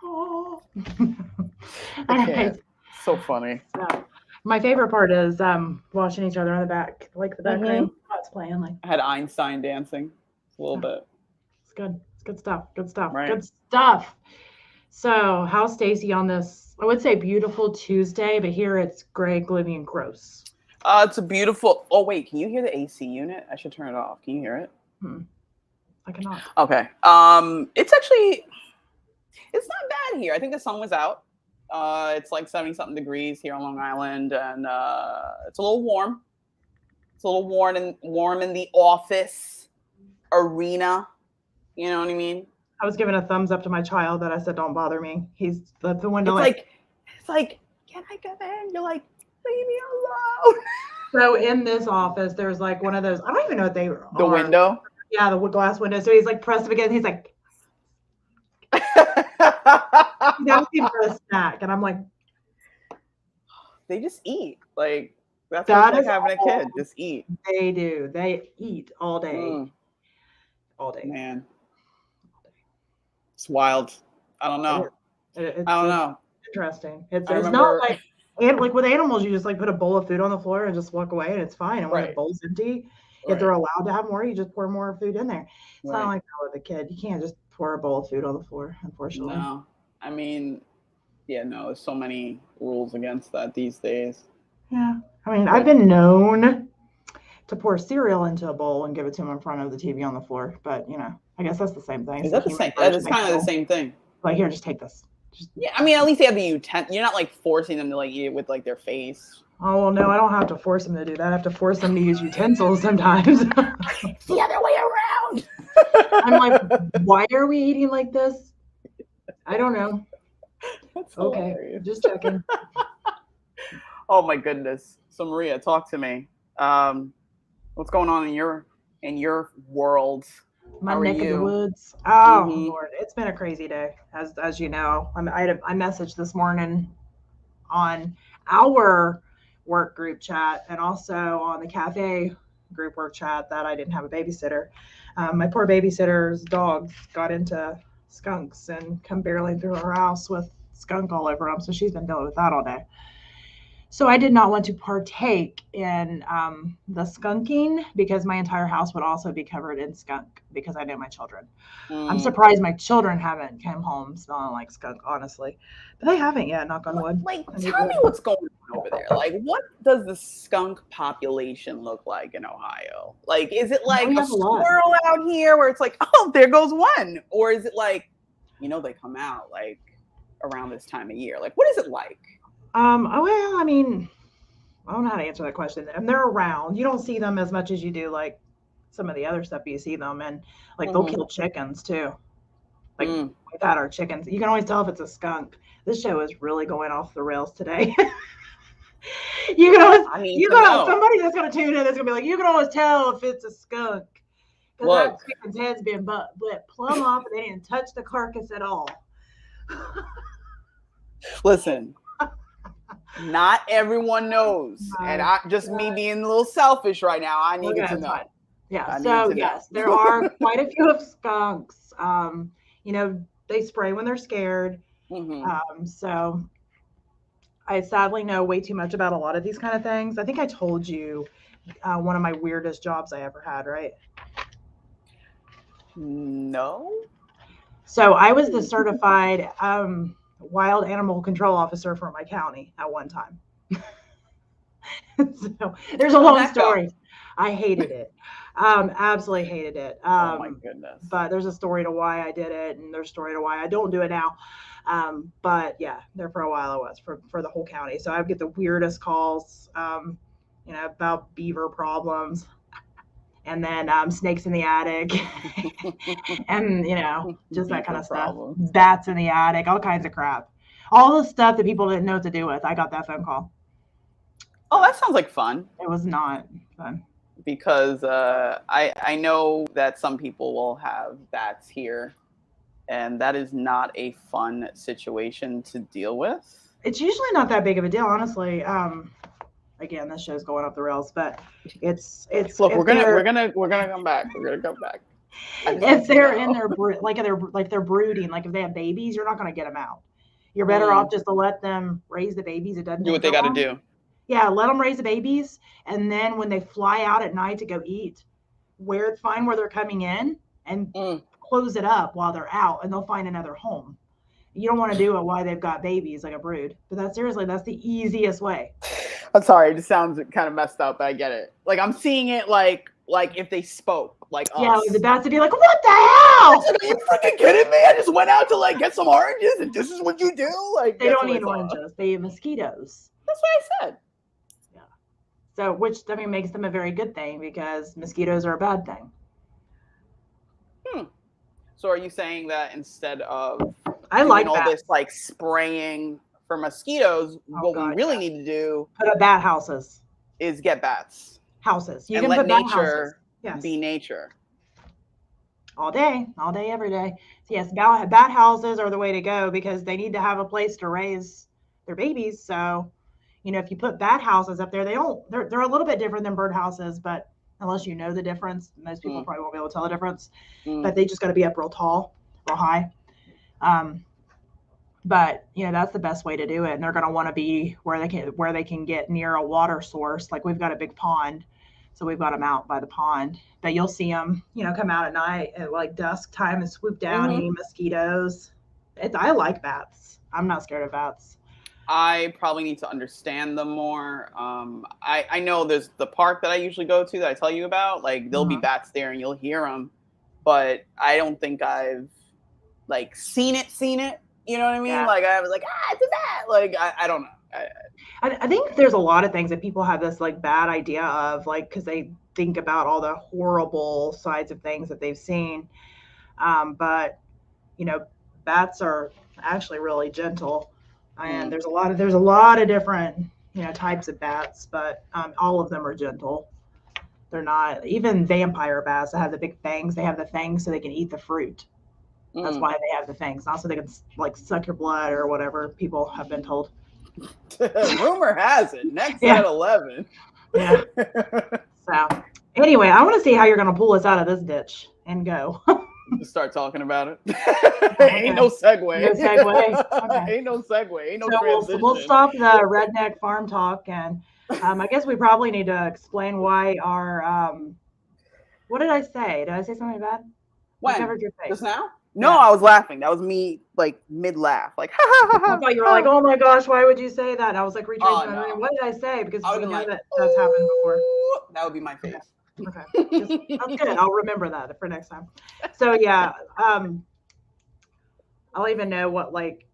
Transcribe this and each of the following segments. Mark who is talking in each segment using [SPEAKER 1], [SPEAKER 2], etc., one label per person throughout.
[SPEAKER 1] Oh.
[SPEAKER 2] I can't. So funny.
[SPEAKER 1] So, my favorite part is watching each other on the back, like the back room. It's playing like.
[SPEAKER 2] I had Einstein dancing a little bit.
[SPEAKER 1] It's good. It's good stuff. Good stuff.
[SPEAKER 2] Right.
[SPEAKER 1] Good stuff. So, how's Stacey on this? I would say beautiful Tuesday, but here it's gray, gloomy, and gross.
[SPEAKER 2] It's a beautiful. Oh wait, can you hear the AC unit? I should turn it off. Can you hear it?
[SPEAKER 1] I cannot.
[SPEAKER 2] Okay. It's actually, it's not bad here. I think the sun was out. It's like 70-something degrees here on Long Island, and it's a little warm. It's a little warm in the office arena. You know what I mean?
[SPEAKER 1] I was giving a thumbs up to my child that I said, "Don't bother me." He's left the window.
[SPEAKER 2] It's like, can I come in? You're like, leave me alone.
[SPEAKER 1] So in this office, there's like one of those. I don't even know what they are.
[SPEAKER 2] The window.
[SPEAKER 1] Yeah, the glass window. So he's like pressed up against. He's like, he's asking for a snack, and I'm like,
[SPEAKER 2] they just eat. Like that's what it's like having a kid. Just eat.
[SPEAKER 1] They do. They eat all day. All day.
[SPEAKER 2] Man. It's wild. I don't know. I don't know.
[SPEAKER 1] Interesting. It's not like, and like with animals, you just like put a bowl of food on the floor and just walk away and it's fine. And when the bowl's empty, if they're allowed to have more, you just pour more food in there. It's not like that with a kid. You can't just pour a bowl of food on the floor, unfortunately.
[SPEAKER 2] No. I mean, there's so many rules against that these days.
[SPEAKER 1] Yeah. I mean, I've been known to pour cereal into a bowl and give it to him in front of the TV on the floor. But, I guess that's the same thing.
[SPEAKER 2] Is that the same? That's kind of the same thing.
[SPEAKER 1] Like, here, just take this.
[SPEAKER 2] I mean, at least they have the utensil. You're not like forcing them to like eat it with like their face.
[SPEAKER 1] Oh, well, no, I don't have to force them to do that. I have to force them to use utensils sometimes.
[SPEAKER 2] It's the other way around.
[SPEAKER 1] I'm like, why are we eating like this? I don't know.
[SPEAKER 2] That's
[SPEAKER 1] okay,
[SPEAKER 2] hilarious.
[SPEAKER 1] Just checking.
[SPEAKER 2] Oh my goodness. So Maria, talk to me. What's going on in your world?
[SPEAKER 1] My neck of the woods. Oh Lord, it's been a crazy day, as you know. I messaged this morning on our work group chat and also on the cafe group work chat that I didn't have a babysitter. My poor babysitter's dogs got into skunks and come barreling through her house with skunk all over them. So she's been dealing with that all day. So I did not want to partake in the skunking because my entire house would also be covered in skunk because I know my children. I'm surprised my children haven't come home smelling like skunk, honestly. But they haven't yet, knock on wood.
[SPEAKER 2] Like, tell me what's going on over there. Like, what does the skunk population look like in Ohio? Like, is it like a squirrel out here where it's like, oh, there goes one? Or is it like, they come out like around this time of year? Like, what is it like?
[SPEAKER 1] Well, I mean, I don't know how to answer that question. And they're around. You don't see them as much as you do like some of the other stuff you see them, and like they'll kill chickens too. Like we've had our chickens. You can always tell if it's a skunk. This show is really going off the rails today. You can always, somebody that's gonna tune in that's gonna be like, you can always tell if it's a skunk. Because that chicken's head's been blit plumb off and they didn't touch the carcass at all.
[SPEAKER 2] Listen. Not everyone knows, and me being a little selfish right now. I needed to know.
[SPEAKER 1] Yeah. So yes, there are quite a few of skunks. They spray when they're scared. So I sadly know way too much about a lot of these kind of things. I think I told you one of my weirdest jobs I ever had, right?
[SPEAKER 2] No. So
[SPEAKER 1] I was the certified wild animal control officer for my county at one time. So there's a long story. I hated it. Absolutely hated it.
[SPEAKER 2] Oh my goodness.
[SPEAKER 1] But there's a story to why I did it, and there's a story to why I don't do it now. But yeah, there for a while I was for the whole county. So I would get the weirdest calls, about beaver problems. And then snakes in the attic and, just that kind of stuff. Bats in the attic, all kinds of crap. All the stuff that people didn't know what to do with. I got that phone call.
[SPEAKER 2] Oh, that sounds like fun.
[SPEAKER 1] It was not fun.
[SPEAKER 2] Because I know that some people will have bats here. And that is not a fun situation to deal with.
[SPEAKER 1] It's usually not that big of a deal, honestly. Again, this show's going off the rails, but it's
[SPEAKER 2] look, we're gonna come back. We're gonna come back.
[SPEAKER 1] If they're in their they're brooding, like if they have babies, you're not going to get them out. You're better off just to let them raise the babies. It doesn't
[SPEAKER 2] do what they got to do.
[SPEAKER 1] Yeah, let them raise the babies, and then when they fly out at night to go eat, find where they're coming in and close it up while they're out, and they'll find another home. You don't want to do it while they've got babies, like a brood. But that's the easiest way.
[SPEAKER 2] I'm sorry, it just sounds kind of messed up, but I get it. Like I'm seeing it like if they spoke like us.
[SPEAKER 1] Yeah, the bats would be like, "What the hell?
[SPEAKER 2] Are you freaking kidding me? I just went out to like get some oranges, and this is what you do." Like
[SPEAKER 1] they don't eat oranges; they eat mosquitoes.
[SPEAKER 2] That's what I said.
[SPEAKER 1] Yeah. So, which makes them a very good thing because mosquitoes are a bad thing.
[SPEAKER 2] So, are you saying that instead of
[SPEAKER 1] this
[SPEAKER 2] like spraying for mosquitoes, what we really need to do
[SPEAKER 1] put up bat houses
[SPEAKER 2] is get bats
[SPEAKER 1] houses. You
[SPEAKER 2] and
[SPEAKER 1] can
[SPEAKER 2] let
[SPEAKER 1] put
[SPEAKER 2] nature be nature
[SPEAKER 1] all day, every day. So yes, bat houses are the way to go because they need to have a place to raise their babies. So, if you put bat houses up there, they're a little bit different than bird houses, but unless you know the difference, most people probably won't be able to tell the difference. But they just got to be up real tall, real high. But that's the best way to do it, and they're going to want to be where they can get near a water source. Like we've got a big pond, so we've got them out by the pond. But you'll see them, come out at night at like dusk time and swoop down and eat mosquitoes. I like bats. I'm not scared of bats.
[SPEAKER 2] I probably need to understand them more. I know there's the park that I usually go to that I tell you about. Like there'll be bats there and you'll hear them, but I don't think I've like seen it. You know what I mean? Yeah. Like I was like, it's a bat. Like I don't know.
[SPEAKER 1] I think there's a lot of things that people have this like bad idea of, like because they think about all the horrible sides of things that they've seen. But bats are actually really gentle, and there's a lot of different types of bats, but all of them are gentle. They're not even vampire bats that have the big fangs. They have the fangs so they can eat the fruit. That's why they have the fangs, not so they can like suck your blood or whatever people have been told.
[SPEAKER 2] Rumor has it next at 11.
[SPEAKER 1] Yeah. So anyway, I want to see how you're going to pull us out of this ditch and go.
[SPEAKER 2] Just start talking about it. Ain't no segue.
[SPEAKER 1] No segue. Okay.
[SPEAKER 2] Ain't no segue. Ain't no transition.
[SPEAKER 1] We'll stop the redneck farm talk, and I guess we probably need to explain why our what did I say? Did I say something bad?
[SPEAKER 2] When? Covered your face. Just now? No, I was laughing. That was me, like mid-laugh, like ha ha ha ha.
[SPEAKER 1] I thought you were like, "Oh my gosh, why would you say that?" And I was like retracing my memory. What did I say? Because we know that's happened before.
[SPEAKER 2] That would be my face.
[SPEAKER 1] Okay. That's good. I'll remember that for next time. So yeah, I'll even know what like.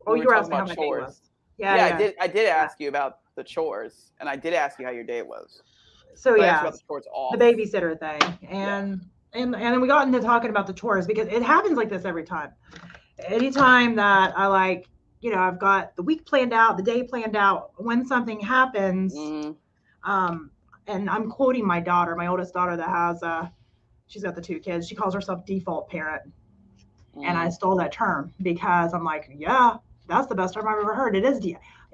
[SPEAKER 1] Oh, you were asking how my day was.
[SPEAKER 2] Yeah, I did ask you about the chores, and I did ask you how your day was.
[SPEAKER 1] So yeah, about the chores the babysitter thing, and then we got into talking about the chores because it happens like this every time. Anytime that I like, I've got the week planned out, the day planned out, when something happens, and I'm quoting my daughter, my oldest daughter that has, she's got the 2 kids. She calls herself default parent. And I stole that term because I'm like, yeah, that's the best term I've ever heard. It is.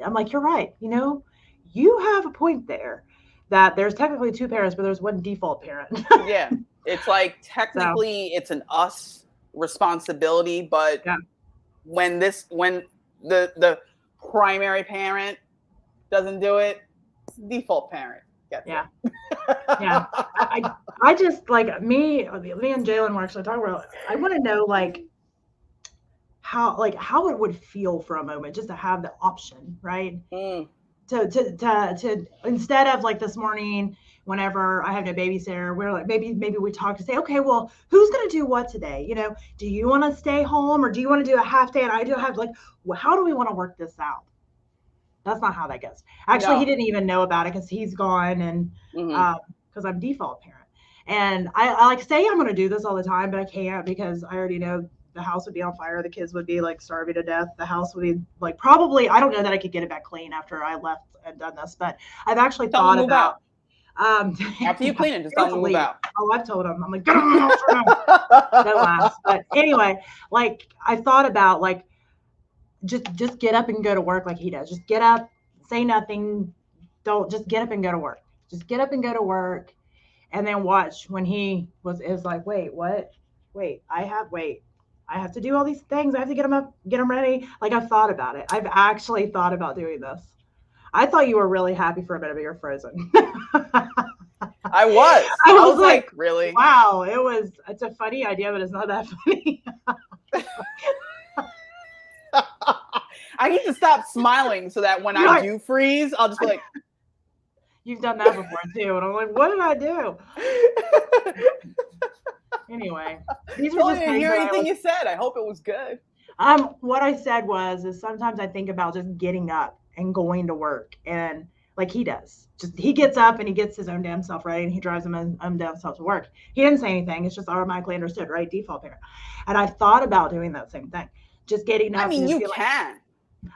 [SPEAKER 1] I'm like, you're right. You have a point there that there's technically 2 parents, but there's 1 default parent.
[SPEAKER 2] Yeah. It's like technically it's an us responsibility, but when the primary parent doesn't do it, default parent.
[SPEAKER 1] Yeah. Yeah. I just like me and Jalen were actually talking about, I want to know how it would feel for a moment just to have the option, right? To instead of like this morning, whenever I have no babysitter, we're like, maybe we talk to say, okay, well, who's going to do what today? Do you want to stay home or do you want to do a half day? And I do have how do we want to work this out? That's not how that goes. Actually, He didn't even know about it because he's gone and because I'm default parent. And I like say I'm going to do this all the time, but I can't because I already know the house would be on fire. The kids would be like starving to death. The house would be like probably, I don't know that I could get it back clean after I left and done this, but I've actually thought about
[SPEAKER 2] after you clean it, just don't move out.
[SPEAKER 1] Oh, I've told him. I'm like, get him out. No laughs. But anyway, like I thought about like just get up and go to work like he does. Just get up, say nothing. Don't just get up and go to work. Just get up and go to work. and then watch when he is like, wait, what? I have to do all these things. I have to get them up, get them ready. Like I've thought about it. I've actually thought about doing this. I thought you were really happy for a minute, but you're frozen.
[SPEAKER 2] I was.
[SPEAKER 1] I was like,
[SPEAKER 2] really?
[SPEAKER 1] Wow, it's a funny idea, but it's not that funny.
[SPEAKER 2] I need to stop smiling so that when I do freeze, I'll just be like,
[SPEAKER 1] you've done that before too. And I'm like, what did I do? Anyway,
[SPEAKER 2] these are just I didn't hear anything you said. I hope it was good.
[SPEAKER 1] What I said is sometimes I think about just getting up and going to work, and like he does. Just he gets up and he gets his own damn self ready and he drives his own damn self to work. He didn't say anything. It's just automatically understood, right? Default parent. And I thought about doing that same thing. Just getting up.
[SPEAKER 2] I mean, you can.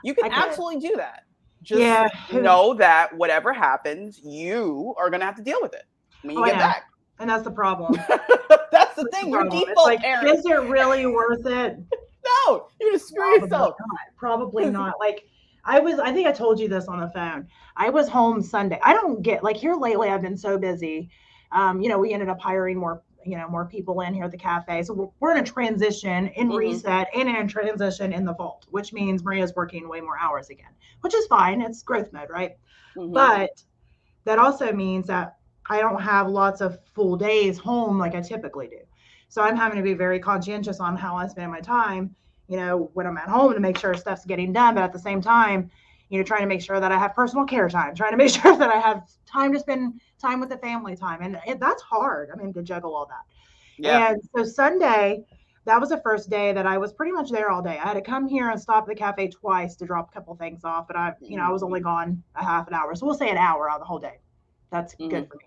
[SPEAKER 2] You can absolutely do that. Just know that whatever happens, you are going to have to deal with it when you get back.
[SPEAKER 1] And that's the problem.
[SPEAKER 2] That's the thing. Your default parent.
[SPEAKER 1] Is it really worth it?
[SPEAKER 2] No, you're just screw yourself.
[SPEAKER 1] Probably not. Like I think I told you this on the phone. I was home Sunday. I don't get like here lately. I've been so busy. We ended up hiring more people in here at the cafe. So we're in a transition in reset and in a transition in the vault, which means Maria's working way more hours again, which is fine. It's growth mode, right? But that also means that I don't have lots of full days home like I typically do. So I'm having to be very conscientious on how I spend my time, when I'm at home to make sure stuff's getting done. But at the same time, trying to make sure that I have personal care time, trying to make sure that I have time to spend time with the family time. And that's hard. I mean, to juggle all that. Yeah. And so Sunday, that was the first day that I was pretty much there all day. I had to come here and stop at the cafe twice to drop a couple things off. But I was only gone a half an hour. So we'll say an hour out of the whole day. That's good for me.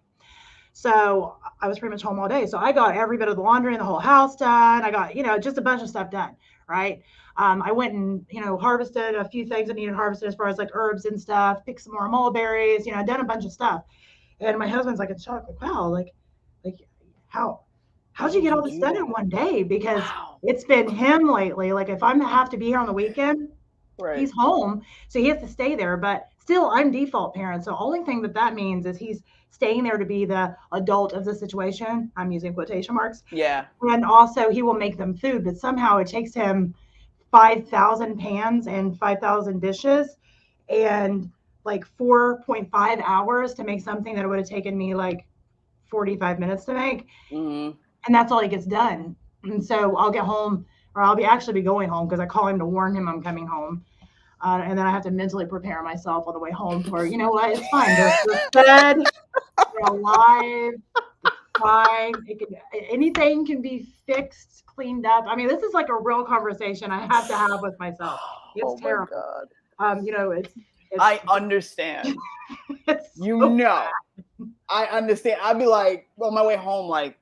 [SPEAKER 1] So I was pretty much home all day. So I got every bit of the laundry in the whole house done. I got, just a bunch of stuff done. Right. I went and, harvested a few things that needed harvested as far as like herbs and stuff, picked some more mulberries, done a bunch of stuff. And my husband's like in shock, like, wow, like how'd you get all this done in one day? Because it's been him lately. Like if I have to be here on the weekend, he's home. So he has to stay there. But still, I'm default parent. So the only thing that means is he's staying there to be the adult of the situation. I'm using quotation marks.
[SPEAKER 2] Yeah.
[SPEAKER 1] And also he will make them food, but somehow it takes him 5,000 pans and 5,000 dishes and like 4.5 hours to make something that would have taken me like 45 minutes to make. And that's all he gets done. And so I'll get home, or I'll actually be going home because I call him to warn him I'm coming home. And then I have to mentally prepare myself on the way home for, you know what, it's fine. You're fed, you're alive, it's fine. Anything can be fixed, cleaned up. I mean, this is like a real conversation I have to have with myself. It's terrible. It's
[SPEAKER 2] I understand. I understand. I'd be like on my way home, like,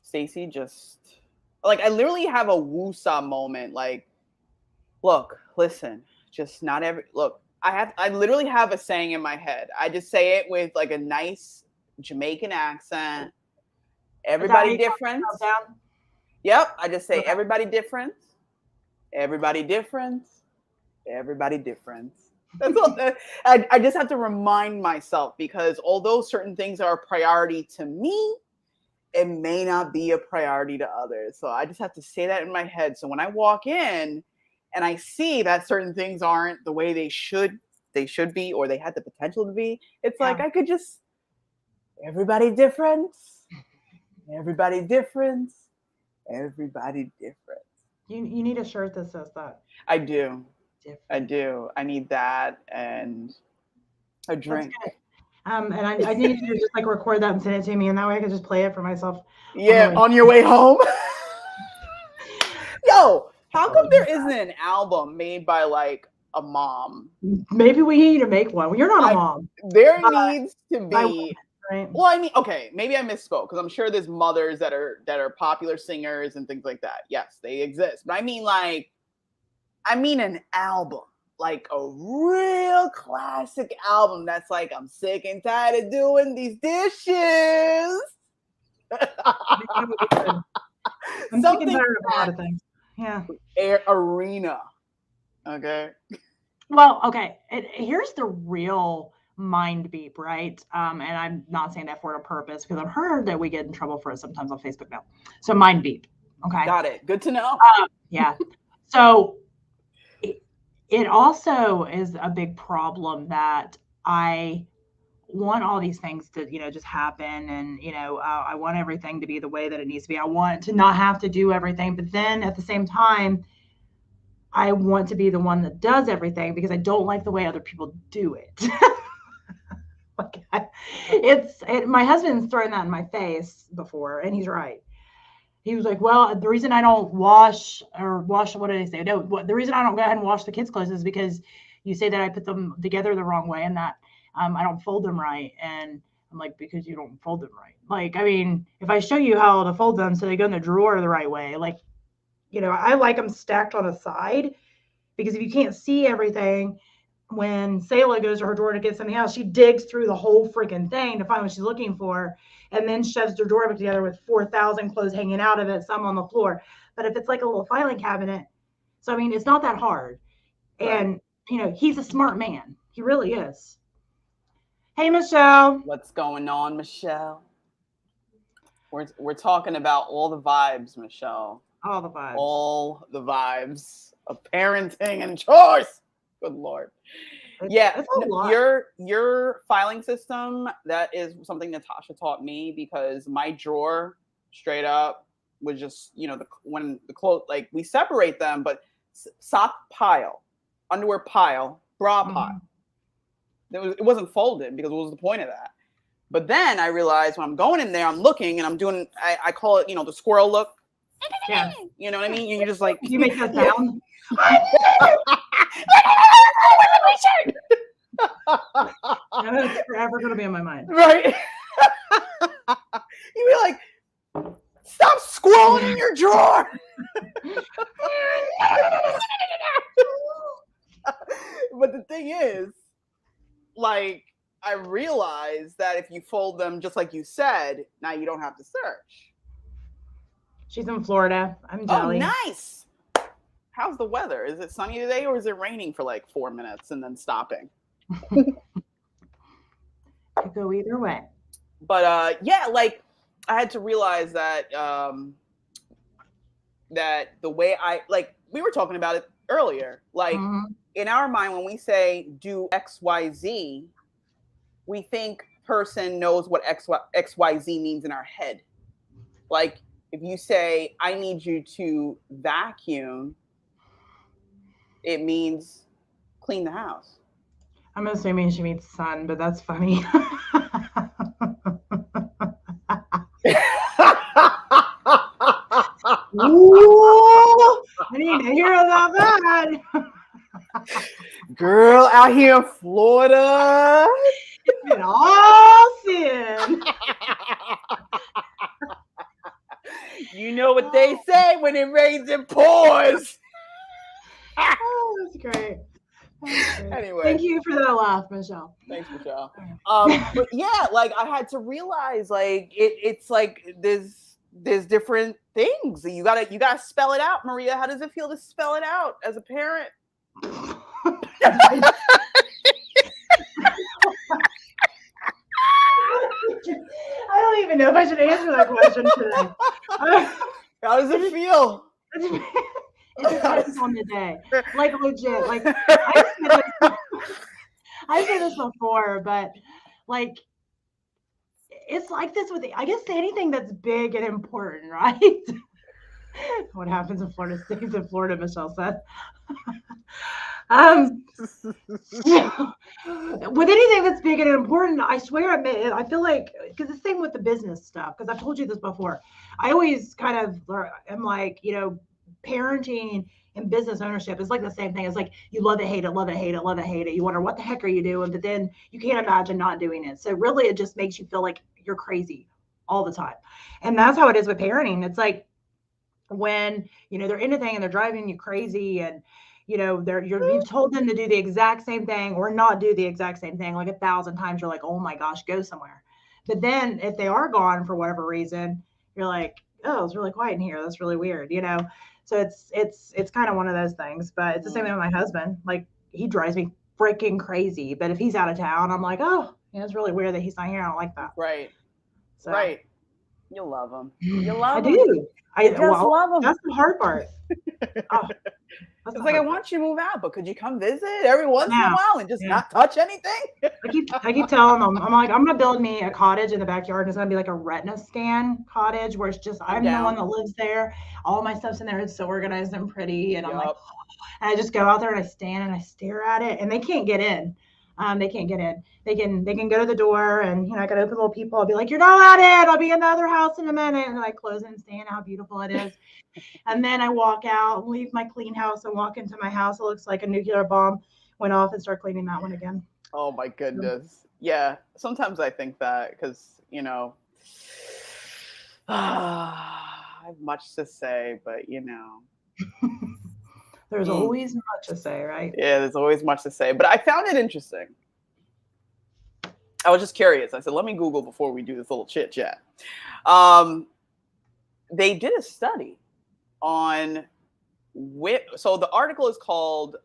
[SPEAKER 2] Stacey, just like I literally have a woosah moment. Like, look, listen. Just not every look. I literally have a saying in my head. I just say it with like a nice Jamaican accent. Everybody different. Yep. I just say everybody different. Everybody different. Everybody different. That's all. I just have to remind myself because although certain things are a priority to me, it may not be a priority to others. So I just have to say that in my head. So when I walk in, and I see that certain things aren't the way they should be, or they had the potential to be. It's like I could just everybody different, everybody different, everybody different.
[SPEAKER 1] You need a shirt that says that.
[SPEAKER 2] I do. I do. I need that and a drink.
[SPEAKER 1] And I need you to just like record that and send it to me, and that way I can just play it for myself.
[SPEAKER 2] Yeah, on your way home. Yo. How come there isn't an album made by like a mom?
[SPEAKER 1] Maybe we need to make one. Well, you're not a mom.
[SPEAKER 2] There needs to be.
[SPEAKER 1] Right?
[SPEAKER 2] Well, I mean, okay, maybe I misspoke because I'm sure there's mothers that are popular singers and things like that. Yes, they exist. But I mean an album, like a real classic album that's like, I'm sick and tired of doing these dishes.
[SPEAKER 1] I'm sick and tired of a lot of things. Yeah.
[SPEAKER 2] Arena. Okay.
[SPEAKER 1] Well, okay. Here's the real mind beep, right? And I'm not saying that word on purpose because I've heard that we get in trouble for it sometimes on Facebook now. So mind beep. Okay.
[SPEAKER 2] Got it. Good to know.
[SPEAKER 1] Yeah. So it also is a big problem that I want all these things to, just happen. And, I want everything to be the way that it needs to be. I want to not have to do everything. But then at the same time, I want to be the one that does everything because I don't like the way other people do it. My husband's thrown that in my face before, and he's right. He was like, well, the reason I don't wash, what did I say? No, the reason I don't go ahead and wash the kids' clothes is because you say that I put them together the wrong way and that I don't fold them right. And I'm like, because you don't fold them right. Like, I mean, if I show you how to fold them so they go in the drawer the right way, like, I like them stacked on the side because if you can't see everything, when Selah goes to her drawer to get something else, she digs through the whole freaking thing to find what she's looking for and then shoves her drawer back together with 4,000 clothes hanging out of it, some on the floor. But if it's like a little filing cabinet, so I mean, it's not that hard. And, he's a smart man. He really is. Hey, Michelle.
[SPEAKER 2] What's going on, Michelle? We're talking about all the vibes, Michelle.
[SPEAKER 1] All the vibes.
[SPEAKER 2] All the vibes of parenting and chores. Good Lord. It's a lot. Your filing system, that is something Natasha taught me because my drawer straight up was just, when the clothes, like we separate them, but sock pile, underwear pile, bra pile. It wasn't folded because what was the point of that? But then I realized when I'm going in there, I'm looking and I'm doing, I call it, the squirrel look.
[SPEAKER 1] Yeah.
[SPEAKER 2] You know what I mean? You're just like,
[SPEAKER 1] you make that sound. That's forever going to be in my mind.
[SPEAKER 2] Right. You'd be like, stop scrolling in your drawer. But the thing is, like, I realized that if you fold them just like you said, now you don't have to search.
[SPEAKER 1] She's in Florida. I'm jelly.
[SPEAKER 2] Oh, nice. How's the weather? Is it sunny today or is it raining for like 4 minutes and then stopping?
[SPEAKER 1] Could go either way.
[SPEAKER 2] But like I had to realize that that the way we were talking about it earlier, like in our mind, when we say do XYZ, we think person knows what XYZ means in our head. Like if you say, I need you to vacuum, it means clean the house.
[SPEAKER 1] I'm assuming she means sun, but that's funny. Ooh, I need to hear about that.
[SPEAKER 2] Girl, out here in Florida.
[SPEAKER 1] It's been all sin.
[SPEAKER 2] You know what they say when it rains and pours.
[SPEAKER 1] Oh, that's great.
[SPEAKER 2] Anyway,
[SPEAKER 1] thank you for that laugh, Michelle.
[SPEAKER 2] Thanks, Michelle. But yeah, like I had to realize, like it's like there's different things. You gotta spell it out, Maria. How does it feel to spell it out as a parent?
[SPEAKER 1] I don't even know if I should answer that question today.
[SPEAKER 2] How does it feel?
[SPEAKER 1] It depends on the day. Like legit. Like I said this before, but like it's like this with I guess anything that's big and important, right? What happens in Florida stays in Florida, Michelle said. With anything that's big and important, I swear I feel like, because the same with the business stuff, because I've told you this before, I always kind of am like, parenting and business ownership is like the same thing. It's like you love it, hate it, love it, hate it, love it, hate it. You wonder what the heck are you doing, but then you can't imagine not doing it. So really it just makes you feel like you're crazy all the time. And that's how it is with parenting. It's like when, they're in a thing and they're driving you crazy and you've told them to do the exact same thing or not do the exact same thing like 1,000 times. You're like, oh my gosh, go somewhere. But then if they are gone for whatever reason, you're like, oh, it's really quiet in here. That's really weird, So it's kind of one of those things. But it's the same thing with my husband. Like he drives me freaking crazy. But if he's out of town, I'm like, oh, yeah, it's really weird that he's not here. I don't like that.
[SPEAKER 2] Right.
[SPEAKER 1] So,
[SPEAKER 2] right. You love him. You love
[SPEAKER 1] I
[SPEAKER 2] him.
[SPEAKER 1] do.
[SPEAKER 2] You just love him.
[SPEAKER 1] That's the hard part. Oh,
[SPEAKER 2] it's like, I want you to move out, but could you come visit every once in a while and just not touch anything?
[SPEAKER 1] I keep telling them, I'm like, I'm gonna build me a cottage in the backyard. It's gonna be like a retina scan cottage where it's just I'm the one that lives there. All my stuff's in there. It's so organized and pretty, and I'm like, and I just go out there and I stand and I stare at it, and they can't get in. They can't get in. They can go to the door, and I got open little people. I'll be like, you're not allowed in. I'll be in the other house in a minute, and I close it and stand. How beautiful it is. And then I walk out, leave my clean house, and walk into my house. It looks like a nuclear bomb went off, and start cleaning that one again.
[SPEAKER 2] Oh my goodness. Yeah. Sometimes I think that because, I have much to say, but
[SPEAKER 1] There's always much to say, right?
[SPEAKER 2] Yeah, there's always much to say. But I found it interesting. I was just curious. I said, let me Google before we do this little chit chat. They did a study on so the article is called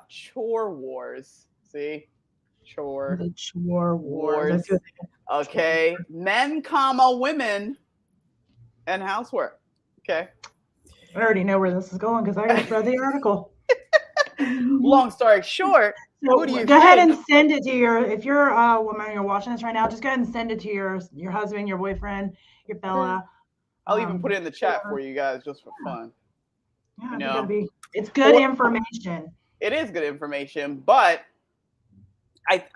[SPEAKER 2] Chore Wars. See?
[SPEAKER 1] The Chore Wars.
[SPEAKER 2] Okay. Men, women, and housework. Okay.
[SPEAKER 1] I already know where this is going because I just read the article.
[SPEAKER 2] Long story short,
[SPEAKER 1] so
[SPEAKER 2] who do you
[SPEAKER 1] go ahead and send it to if you're a woman, you're watching this right now, just go ahead and send it to your husband, your boyfriend, your fella.
[SPEAKER 2] I'll even put it in the chat for you guys just for fun.
[SPEAKER 1] Yeah, it's good information.
[SPEAKER 2] It is good information, but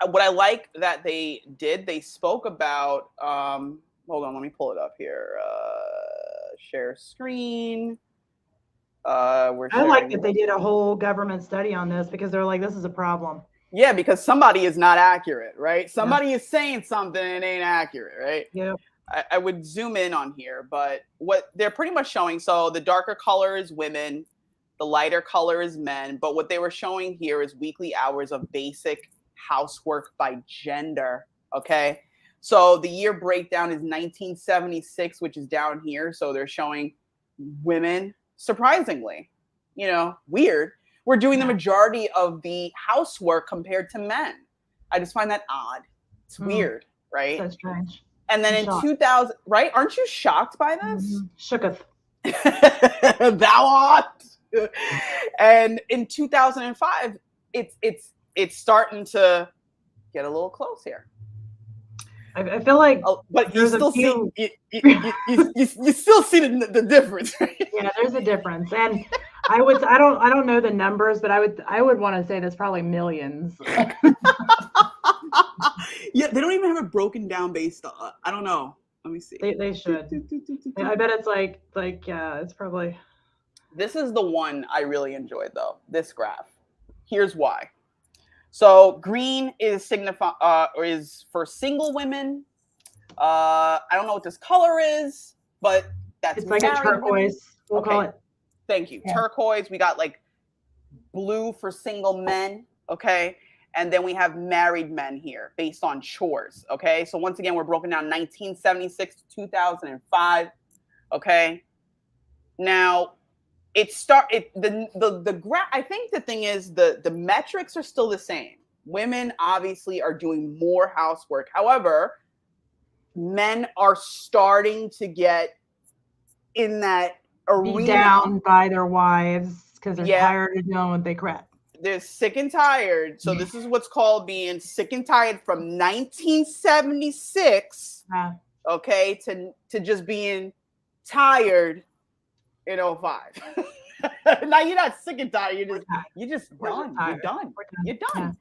[SPEAKER 2] what I like that they did, they spoke about, hold on, let me pull it up here. Share screen.
[SPEAKER 1] I like that they did a whole government study on this because they're like, this is a problem.
[SPEAKER 2] Yeah, because somebody is not accurate, right? Somebody is saying something and it ain't accurate, right?
[SPEAKER 1] Yeah.
[SPEAKER 2] I would zoom in on here, but what they're pretty much showing, so the darker color is women, the lighter color is men, but what they were showing here is weekly hours of basic housework by gender, okay? So the year breakdown is 1976, which is down here. So they're showing women, surprisingly, weird. We're doing the majority of the housework compared to men. I just find that odd. It's weird, right?
[SPEAKER 1] So strange.
[SPEAKER 2] And then in 2000, right? Aren't you shocked by this?
[SPEAKER 1] Shooketh.
[SPEAKER 2] Thou art. And in 2005, it's starting to get a little close here.
[SPEAKER 1] I feel like,
[SPEAKER 2] but you still see you still see the difference. Right?
[SPEAKER 1] Yeah, there's a difference, and I don't know the numbers, but I would want to say there's probably millions.
[SPEAKER 2] Yeah, they don't even have it broken down based on. I don't know. Let me see.
[SPEAKER 1] They should. I bet it's like yeah, it's probably.
[SPEAKER 2] This is the one I really enjoyed though. This graph. Here's why. So green is is for single women. I don't know what this color is, but
[SPEAKER 1] it's like a turquoise. We'll call it.
[SPEAKER 2] Thank you. Yeah. Turquoise. We got like blue for single men. Okay. And then we have married men here based on chores. Okay. So once again, we're broken down 1976 to 2005. Okay. Now the graph. I think the thing is the metrics are still the same. Women obviously are doing more housework. However, men are starting to get in that arena.
[SPEAKER 1] Be down by their wives because they're tired of doing what they crap.
[SPEAKER 2] They're sick and tired. So this is what's called being sick and tired from 1976, okay, to just being tired in 05. Now you're not sick and tired. You're just done. You're done. You're done. Yeah.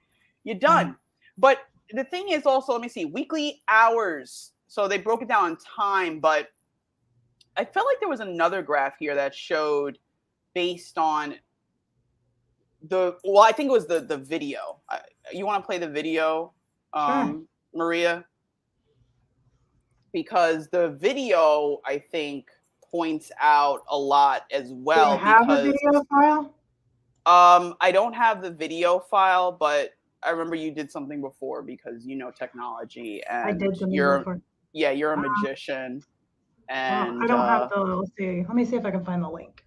[SPEAKER 2] You're done. But the thing is also, let me see, weekly hours. So they broke it down in time, but I felt like there was another graph here that showed based on I think it was the video. You want to play the video,
[SPEAKER 1] sure.
[SPEAKER 2] Maria? Because the video, I think, points out a lot as well.
[SPEAKER 1] Do you have a video file?
[SPEAKER 2] I don't have the video file, but I remember you did something before because you know technology and
[SPEAKER 1] I did something before.
[SPEAKER 2] Yeah, you're a magician. And
[SPEAKER 1] I don't have the. Let's see. Let me see if I can find the link.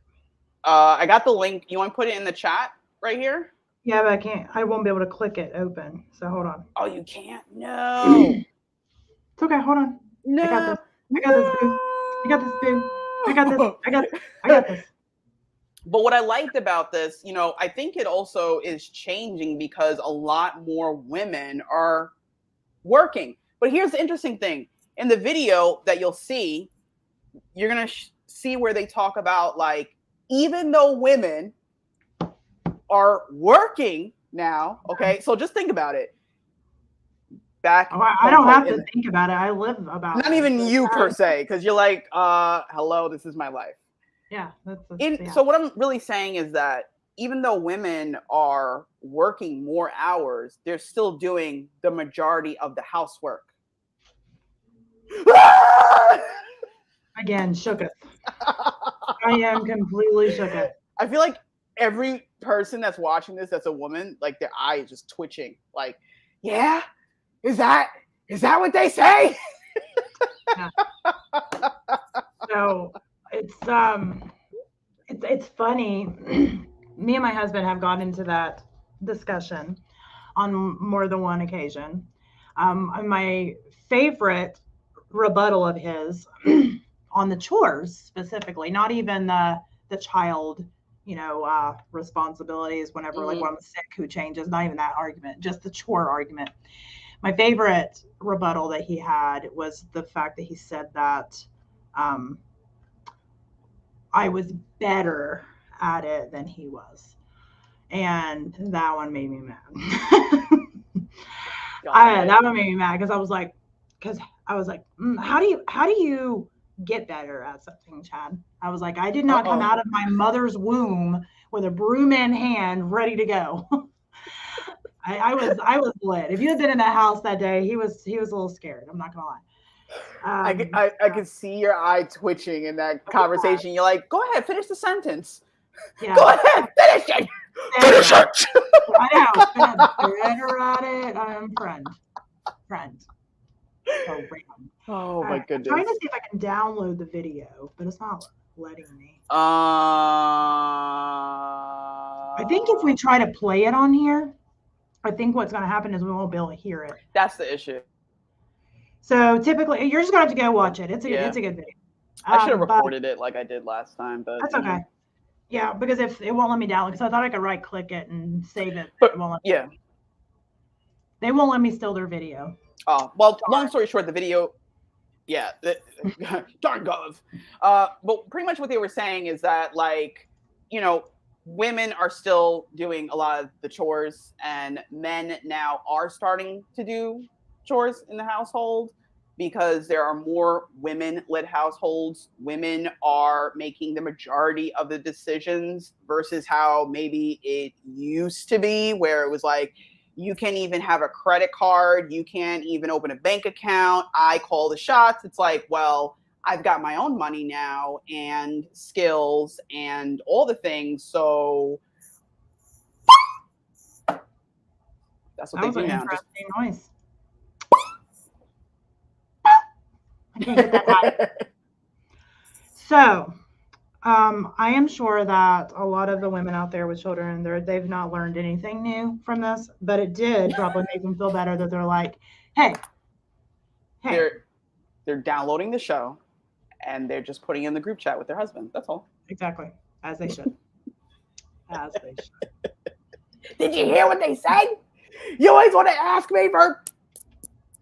[SPEAKER 2] I got the link. You want to put it in the chat right here?
[SPEAKER 1] Yeah, but I can't. I won't be able to click it open. So hold on.
[SPEAKER 2] Oh, you can't? No.
[SPEAKER 1] It's okay. Hold on. I got
[SPEAKER 2] No.
[SPEAKER 1] this. I got this, boo. I got this, boo. I got this. I got. I got this.
[SPEAKER 2] But what I liked about this, I think it also is changing because a lot more women are working. But here's the interesting thing. In the video that you'll see, you're going to see where they talk about, like, even though women are working now, okay? So just think about it. Back.
[SPEAKER 1] Oh, I don't have to think about it. I live about it.
[SPEAKER 2] Not even you per se, because you're like, hello, this is my life.
[SPEAKER 1] Yeah.
[SPEAKER 2] So what I'm really saying is that even though women are working more hours, they're still doing the majority of the housework.
[SPEAKER 1] Again, shooketh. I am completely shooketh.
[SPEAKER 2] I feel like every person that's watching this that's a woman, like their eye is just twitching. Like, yeah, is that what they say?
[SPEAKER 1] Yeah. So it's funny. Me and my husband have gone into that discussion on more than one occasion. My favorite rebuttal of his on the chores specifically, not even the child, responsibilities whenever like when I'm sick, who changes, not even that argument, just the chore argument. My favorite rebuttal that he had was the fact that he said that I was better at it than he was. And that one made me mad. That one made me mad because I was like, how do you get better at something, Chad? I was like, I did not come out of my mother's womb with a broom in hand, ready to go. I was lit. If you had been in that house that day, he was a little scared. I'm not gonna lie.
[SPEAKER 2] I could see your eye twitching in that conversation. You're like, go ahead, finish the sentence. Yeah. Go ahead, finish it. Finish it.
[SPEAKER 1] I know. Better at it. I'm friend.
[SPEAKER 2] Oh my goodness.
[SPEAKER 1] I'm trying to see if I can download the video, but it's not letting me. I think if we try to play it on here, I think what's going to happen is we won't be able to hear it.
[SPEAKER 2] That's the issue.
[SPEAKER 1] So typically, you're just going to have to go watch it. It's a good video.
[SPEAKER 2] I should have recorded it like I did last time, but
[SPEAKER 1] that's okay. Yeah, because if it won't let me download, because I thought I could right click it and save it.
[SPEAKER 2] But
[SPEAKER 1] it won't let me. They won't let me steal their video.
[SPEAKER 2] Oh, well, long story short, the video, darn gov. But pretty much what they were saying is that, like, women are still doing a lot of the chores, and men now are starting to do chores in the household because there are more women-led households. Women are making the majority of the decisions versus how maybe it used to be, where it was like, you can't even have a credit card. You can't even open a bank account. I call the shots. It's like, well, I've got my own money now and skills and all the things. So that's what they do now.
[SPEAKER 1] Interesting noise. I can't get that high. So, I am sure that a lot of the women out there with children, they've not learned anything new from this, but it did probably make them feel better that they're like, hey.
[SPEAKER 2] They're downloading the show and they're just putting in the group chat with their husband. That's all.
[SPEAKER 1] Exactly. As they should.
[SPEAKER 2] Did you hear what they said? You always want to ask me for.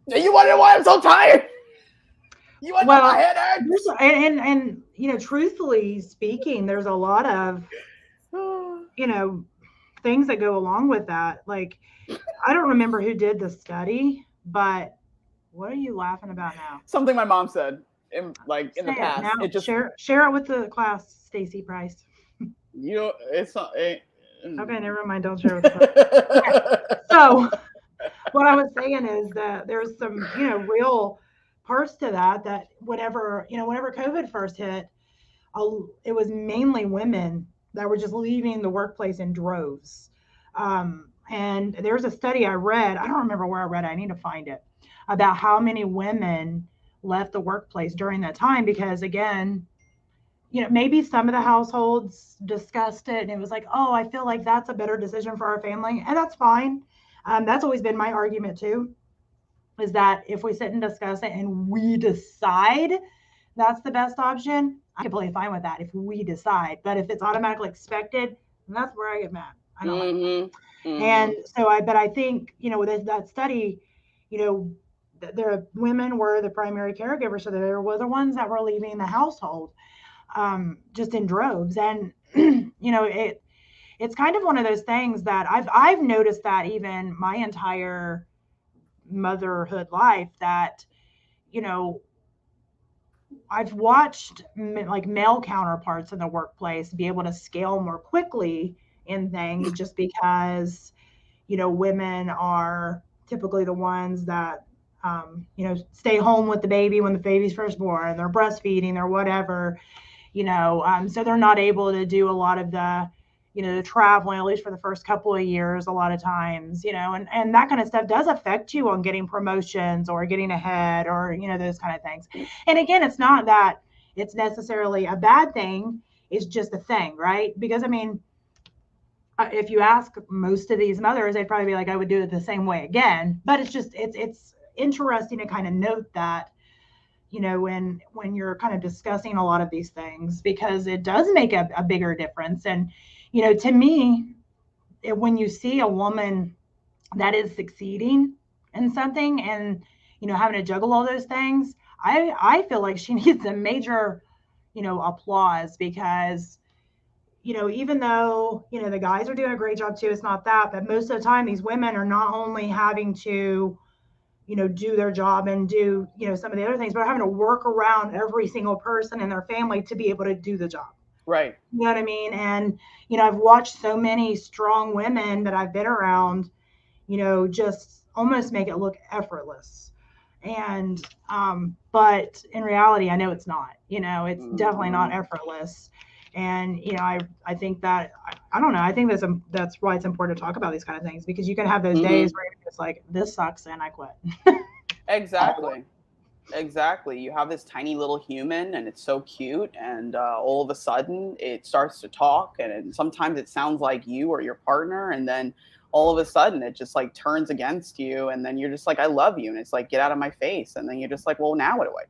[SPEAKER 2] You want to know why I'm so tired? You want to know my head hurts?
[SPEAKER 1] And truthfully speaking, there's a lot of things that go along with that. Like, I don't remember who did the study, but what are you laughing about now?
[SPEAKER 2] Something my mom said in the past.
[SPEAKER 1] Now, it just share it with the class, Stacey Price.
[SPEAKER 2] It's not.
[SPEAKER 1] Okay, never mind. Don't share with the class. Okay. So, what I was saying is that there's some, real parts to that whenever COVID first hit, it was mainly women that were just leaving the workplace in droves. And there's a study I read. I don't remember where I read it. I need to find it, about how many women left the workplace during that time because, again, maybe some of the households discussed it and it was like, oh, I feel like that's a better decision for our family. And that's fine. That's always been my argument too, is that if we sit and discuss it and we decide that's the best option, I'm completely fine with that if we decide. But if it's automatically expected, that's where I get mad. I don't like that. And so but I think, with that study, the women were the primary caregivers. So they were the ones that were leaving the household just in droves. And, it's kind of one of those things that I've noticed that even my entire motherhood life that, I've watched like male counterparts in the workplace be able to scale more quickly in things just because, women are typically the ones that, stay home with the baby when the baby's first born, they're breastfeeding or whatever, so they're not able to do a lot of the traveling, at least for the first couple of years, a lot of times, and that kind of stuff does affect you on getting promotions or getting ahead or, those kind of things. And again, it's not that it's necessarily a bad thing. It's just a thing, right? Because I mean, if you ask most of these mothers, they'd probably be like, I would do it the same way again. But it's interesting to kind of note that, when you're kind of discussing a lot of these things, because it does make a bigger difference. And, to me, when you see a woman that is succeeding in something and, having to juggle all those things, I feel like she needs a major, applause because, even though, the guys are doing a great job too, it's not that, but most of the time these women are not only having to, do their job and do, some of the other things, but having to work around every single person in their family to be able to do the job.
[SPEAKER 2] Right.
[SPEAKER 1] You know what I mean? And, I've watched so many strong women that I've been around, just almost make it look effortless. And, but in reality, I know it's not, it's definitely not effortless. And, I think that, I don't know, I think that's why it's important to talk about these kind of things, because you can have those days where it's like, this sucks and I quit.
[SPEAKER 2] Exactly. You have this tiny little human and it's so cute. And all of a sudden it starts to talk and sometimes it sounds like you or your partner. And then all of a sudden it just like turns against you. And then you're just like, I love you. And it's like, get out of my face. And then you're just like, well, now what do I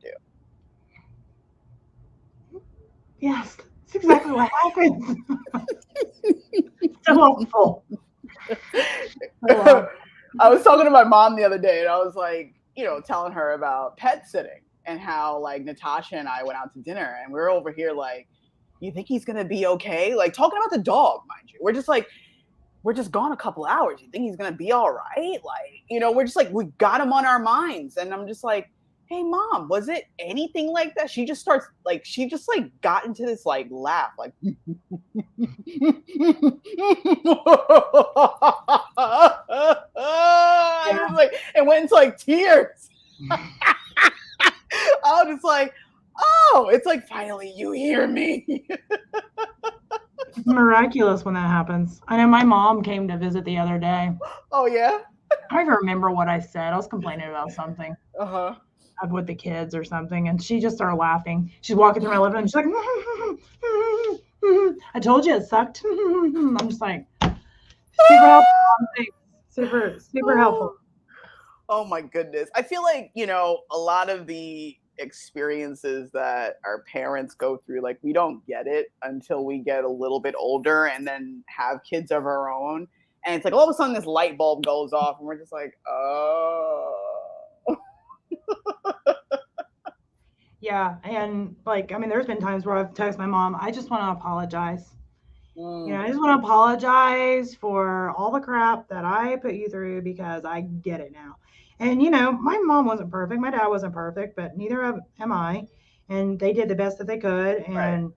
[SPEAKER 2] do?
[SPEAKER 1] Yes, that's exactly what happens. So helpful.
[SPEAKER 2] I was talking to my mom the other day and I was like, telling her about pet sitting and how like Natasha and I went out to dinner and we're over here like, you think he's going to be okay? Like talking about the dog, mind you. We're just like, we're just gone a couple hours. You think he's going to be all right? Like, we're just like, we got him on our minds. And I'm just like, hey mom, was it anything like that? She just got into this like laugh, like, it went into like tears. I was just like, oh, it's like, finally you hear me.
[SPEAKER 1] It's miraculous when that happens. I know my mom came to visit the other day.
[SPEAKER 2] Oh yeah?
[SPEAKER 1] I don't even remember what I said. I was complaining about something. With the kids or something, and she just started laughing. She's walking through my living room and she's like, I told you it sucked. I'm just like, super helpful. Super helpful.
[SPEAKER 2] Oh my goodness. I feel like, a lot of the experiences that our parents go through, like we don't get it until we get a little bit older and then have kids of our own. And it's like all of a sudden this light bulb goes off and we're just like, oh.
[SPEAKER 1] Yeah. And like, I mean, there's been times where I've texted my mom, I just want to apologize. I just want to apologize for all the crap that I put you through because I get it now. And, my mom wasn't perfect. My dad wasn't perfect, but neither am I. And they did the best that they could. And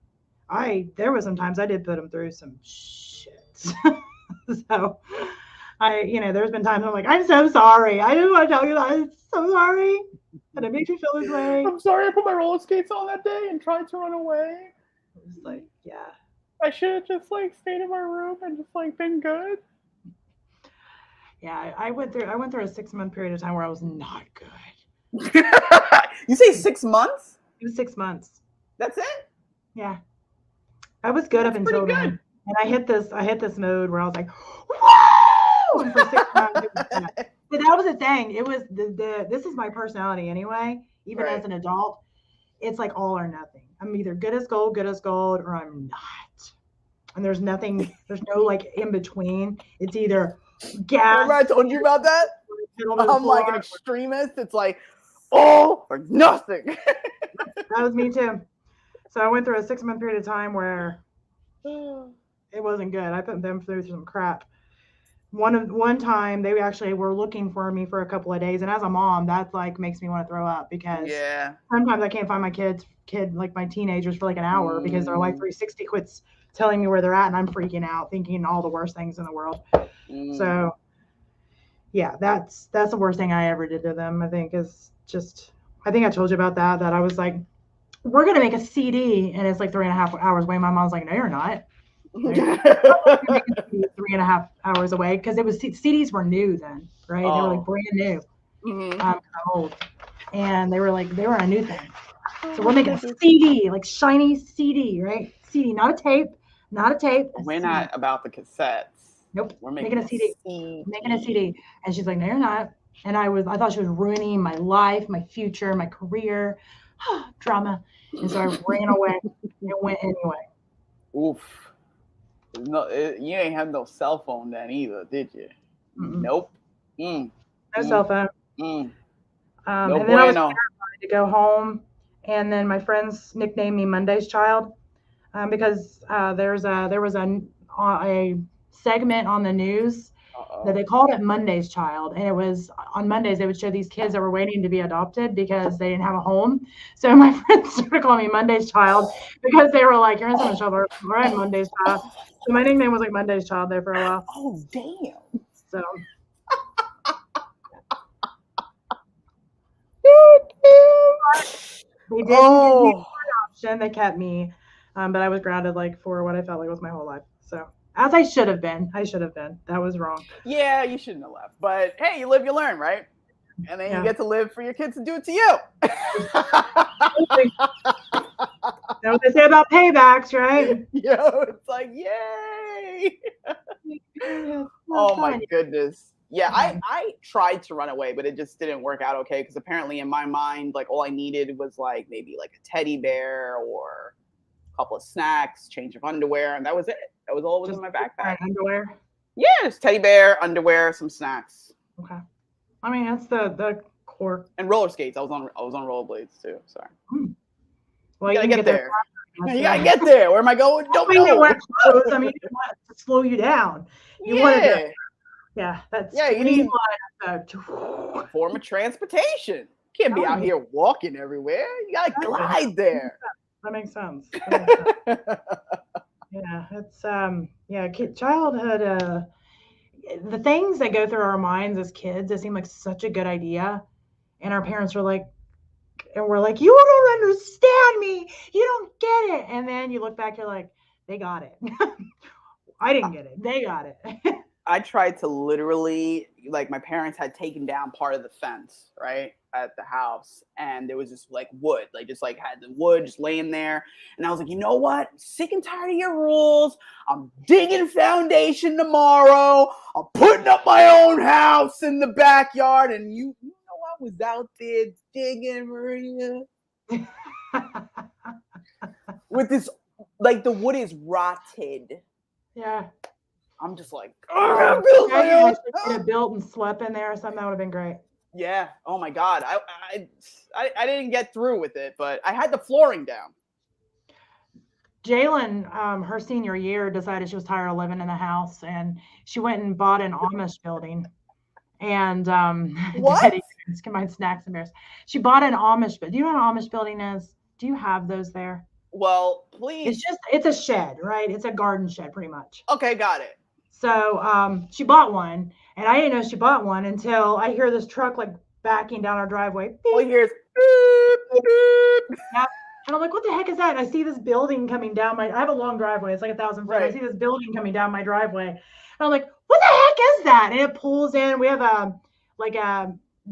[SPEAKER 1] there were some times I did put them through some shit. So there's been times I'm like, I'm so sorry. I didn't want to tell you that. I'm so sorry. And it makes me feel this way.
[SPEAKER 2] I'm sorry I put my roller skates on that day and tried to run away.
[SPEAKER 1] It was like, yeah.
[SPEAKER 2] I should have just like stayed in my room and just like been good.
[SPEAKER 1] Yeah, I went through a 6-month period of time where I was not good.
[SPEAKER 2] You say 6 months?
[SPEAKER 1] It was 6 months.
[SPEAKER 2] That's it?
[SPEAKER 1] Yeah. I was good
[SPEAKER 2] That's
[SPEAKER 1] up until
[SPEAKER 2] pretty
[SPEAKER 1] then,
[SPEAKER 2] good.
[SPEAKER 1] and I hit this mode where I was like, "Whoa!" And for 6 months, it was that. But that was the thing. It was this is my personality anyway. Even as
[SPEAKER 2] Right.
[SPEAKER 1] an adult, it's like all or nothing. I'm either good as gold, or I'm not. And there's nothing. There's no like in between. It's either
[SPEAKER 2] Remember I
[SPEAKER 1] gas,
[SPEAKER 2] told you about that?
[SPEAKER 1] pedal to the
[SPEAKER 2] I'm like an
[SPEAKER 1] floor.
[SPEAKER 2] extremist. It's like all or nothing.
[SPEAKER 1] That was me too. So I went through a 6 month period of time where it wasn't good. I put them through some crap. One time they actually were looking for me for a couple of days, and as a mom, that like makes me want to throw up because
[SPEAKER 2] Yeah.
[SPEAKER 1] sometimes I can't find my kid like my teenagers for like an hour because their life 360 quits telling me where they're at, and I'm freaking out, thinking all the worst things in the world. So yeah, that's the worst thing I ever did to them. I think is just I think I told you about that I was like, we're gonna make a CD, and it's like 3.5 hours away. My mom's like, no, you're not. Like, 3.5 hours away because it was CDs were new then, right? They were like
[SPEAKER 2] Oh.
[SPEAKER 1] brand new,
[SPEAKER 2] Mm-hmm.
[SPEAKER 1] old, and they were a new thing.
[SPEAKER 2] Oh
[SPEAKER 1] So
[SPEAKER 2] my
[SPEAKER 1] we're making a
[SPEAKER 2] goodness.
[SPEAKER 1] CD, like shiny CD, right? CD, not a tape, a
[SPEAKER 2] We're
[SPEAKER 1] CD.
[SPEAKER 2] not about the cassettes.
[SPEAKER 1] Nope,
[SPEAKER 2] We're
[SPEAKER 1] making
[SPEAKER 2] making
[SPEAKER 1] a
[SPEAKER 2] a
[SPEAKER 1] CD, making a CD.
[SPEAKER 2] CD.
[SPEAKER 1] And she's like, no, you're not. And I thought she was ruining my life, my future, my career, drama. And so I ran away and went anyway.
[SPEAKER 2] Oof. No, you ain't have no cell phone then either, did you?
[SPEAKER 1] Mm-mm.
[SPEAKER 2] Nope. Mm.
[SPEAKER 1] No cell
[SPEAKER 2] Mm.
[SPEAKER 1] phone.
[SPEAKER 2] Mm. No
[SPEAKER 1] And then I was
[SPEAKER 2] bueno.
[SPEAKER 1] terrified to go home. And then my friends nicknamed me Monday's Child because there was a segment on the news that
[SPEAKER 2] Uh-oh.
[SPEAKER 1] they called it Monday's Child, and it was on Mondays they would show these kids that were waiting to be adopted because they didn't have a home. So my friends started calling me Monday's Child because they were like, "You're in so much trouble." All right, Monday's Child. So my nickname was like Monday's Child there for a while.
[SPEAKER 2] Oh, damn.
[SPEAKER 1] So they didn't get me
[SPEAKER 2] Oh,
[SPEAKER 1] for adoption; they kept me, but I was grounded like for what I felt like was my whole life. So as I should have been, That was wrong.
[SPEAKER 2] yeah, you shouldn't have left. But hey, you live, you learn, right? And then you
[SPEAKER 1] Yeah.
[SPEAKER 2] get to live for your kids to do it to you.
[SPEAKER 1] Know what they say about paybacks, right?
[SPEAKER 2] Yo, it's like, yay.
[SPEAKER 1] Yeah, I'm
[SPEAKER 2] Oh my
[SPEAKER 1] telling you.
[SPEAKER 2] goodness. Yeah, I,
[SPEAKER 1] Um,
[SPEAKER 2] I tried to run away, but it just didn't work out okay because apparently in my mind, like all I needed was like maybe like a teddy bear or a couple of snacks, change of underwear, and that was it. That was all was in
[SPEAKER 1] just
[SPEAKER 2] my backpack.
[SPEAKER 1] underwear.
[SPEAKER 2] Yes, teddy bear, underwear, some snacks,
[SPEAKER 1] Okay. I mean, that's the core.
[SPEAKER 2] and roller skates. I was on rollerblades too. Sorry.
[SPEAKER 1] Hmm. Well,
[SPEAKER 2] You
[SPEAKER 1] you
[SPEAKER 2] gotta
[SPEAKER 1] can
[SPEAKER 2] get
[SPEAKER 1] get there
[SPEAKER 2] there.
[SPEAKER 1] faster,
[SPEAKER 2] You
[SPEAKER 1] so.
[SPEAKER 2] gotta get there. Where am I going? Don't
[SPEAKER 1] We didn't
[SPEAKER 2] know.
[SPEAKER 1] wear clothes. I mean, you didn't want to slow you down. You wanted to,
[SPEAKER 2] Yeah.
[SPEAKER 1] yeah, that
[SPEAKER 2] Yeah, you need
[SPEAKER 1] streamline.
[SPEAKER 2] form of transportation. You can't be
[SPEAKER 1] Telling
[SPEAKER 2] out
[SPEAKER 1] you,
[SPEAKER 2] here walking everywhere. You gotta
[SPEAKER 1] exactly.
[SPEAKER 2] glide there.
[SPEAKER 1] That makes sense. That makes sense. Yeah, it's childhood. The things that go through our minds as kids, it seem like such a good idea, and our parents are like, and we're like, you don't understand me, you don't get it, and then you look back, you're like, they got it. I didn't get it, they got it.
[SPEAKER 2] I tried to literally, like, my parents had taken down part of the fence, right, at the house, and there was just like wood, like just like had the wood just laying there, and I was like, you know what? I'm sick and tired of your rules. I'm digging foundation tomorrow. I'm putting up my own house in the backyard, and you know I was out there digging, Maria, with this, like the wood is rotted.
[SPEAKER 1] Yeah.
[SPEAKER 2] I'm just like,
[SPEAKER 1] Oh,
[SPEAKER 2] I gotta build my own.
[SPEAKER 1] could have built and slept in there or something. That would have been great.
[SPEAKER 2] Yeah. Oh my God. I didn't get through with it, but I had the flooring down.
[SPEAKER 1] Jalen, her senior year, decided she was tired of living in the house, and she went and bought an Amish building. And
[SPEAKER 2] What?
[SPEAKER 1] Daddy combined snacks and bears. She bought an Amish, but do you know what an Amish building is? Do you have those there?
[SPEAKER 2] Well, please.
[SPEAKER 1] It's a shed, right? It's a garden shed, pretty much.
[SPEAKER 2] Okay, got it.
[SPEAKER 1] So she bought one, and I didn't know she bought one until I hear this truck like backing down our driveway. Beep.
[SPEAKER 2] All you hear is beep, beep.
[SPEAKER 1] Yeah. And I'm like, what the heck is that? And I see this building coming down I have a long driveway. It's like 1,000 feet.
[SPEAKER 2] Right.
[SPEAKER 1] I see this building coming down my driveway. And I'm like, what the heck is that? And it pulls in. We have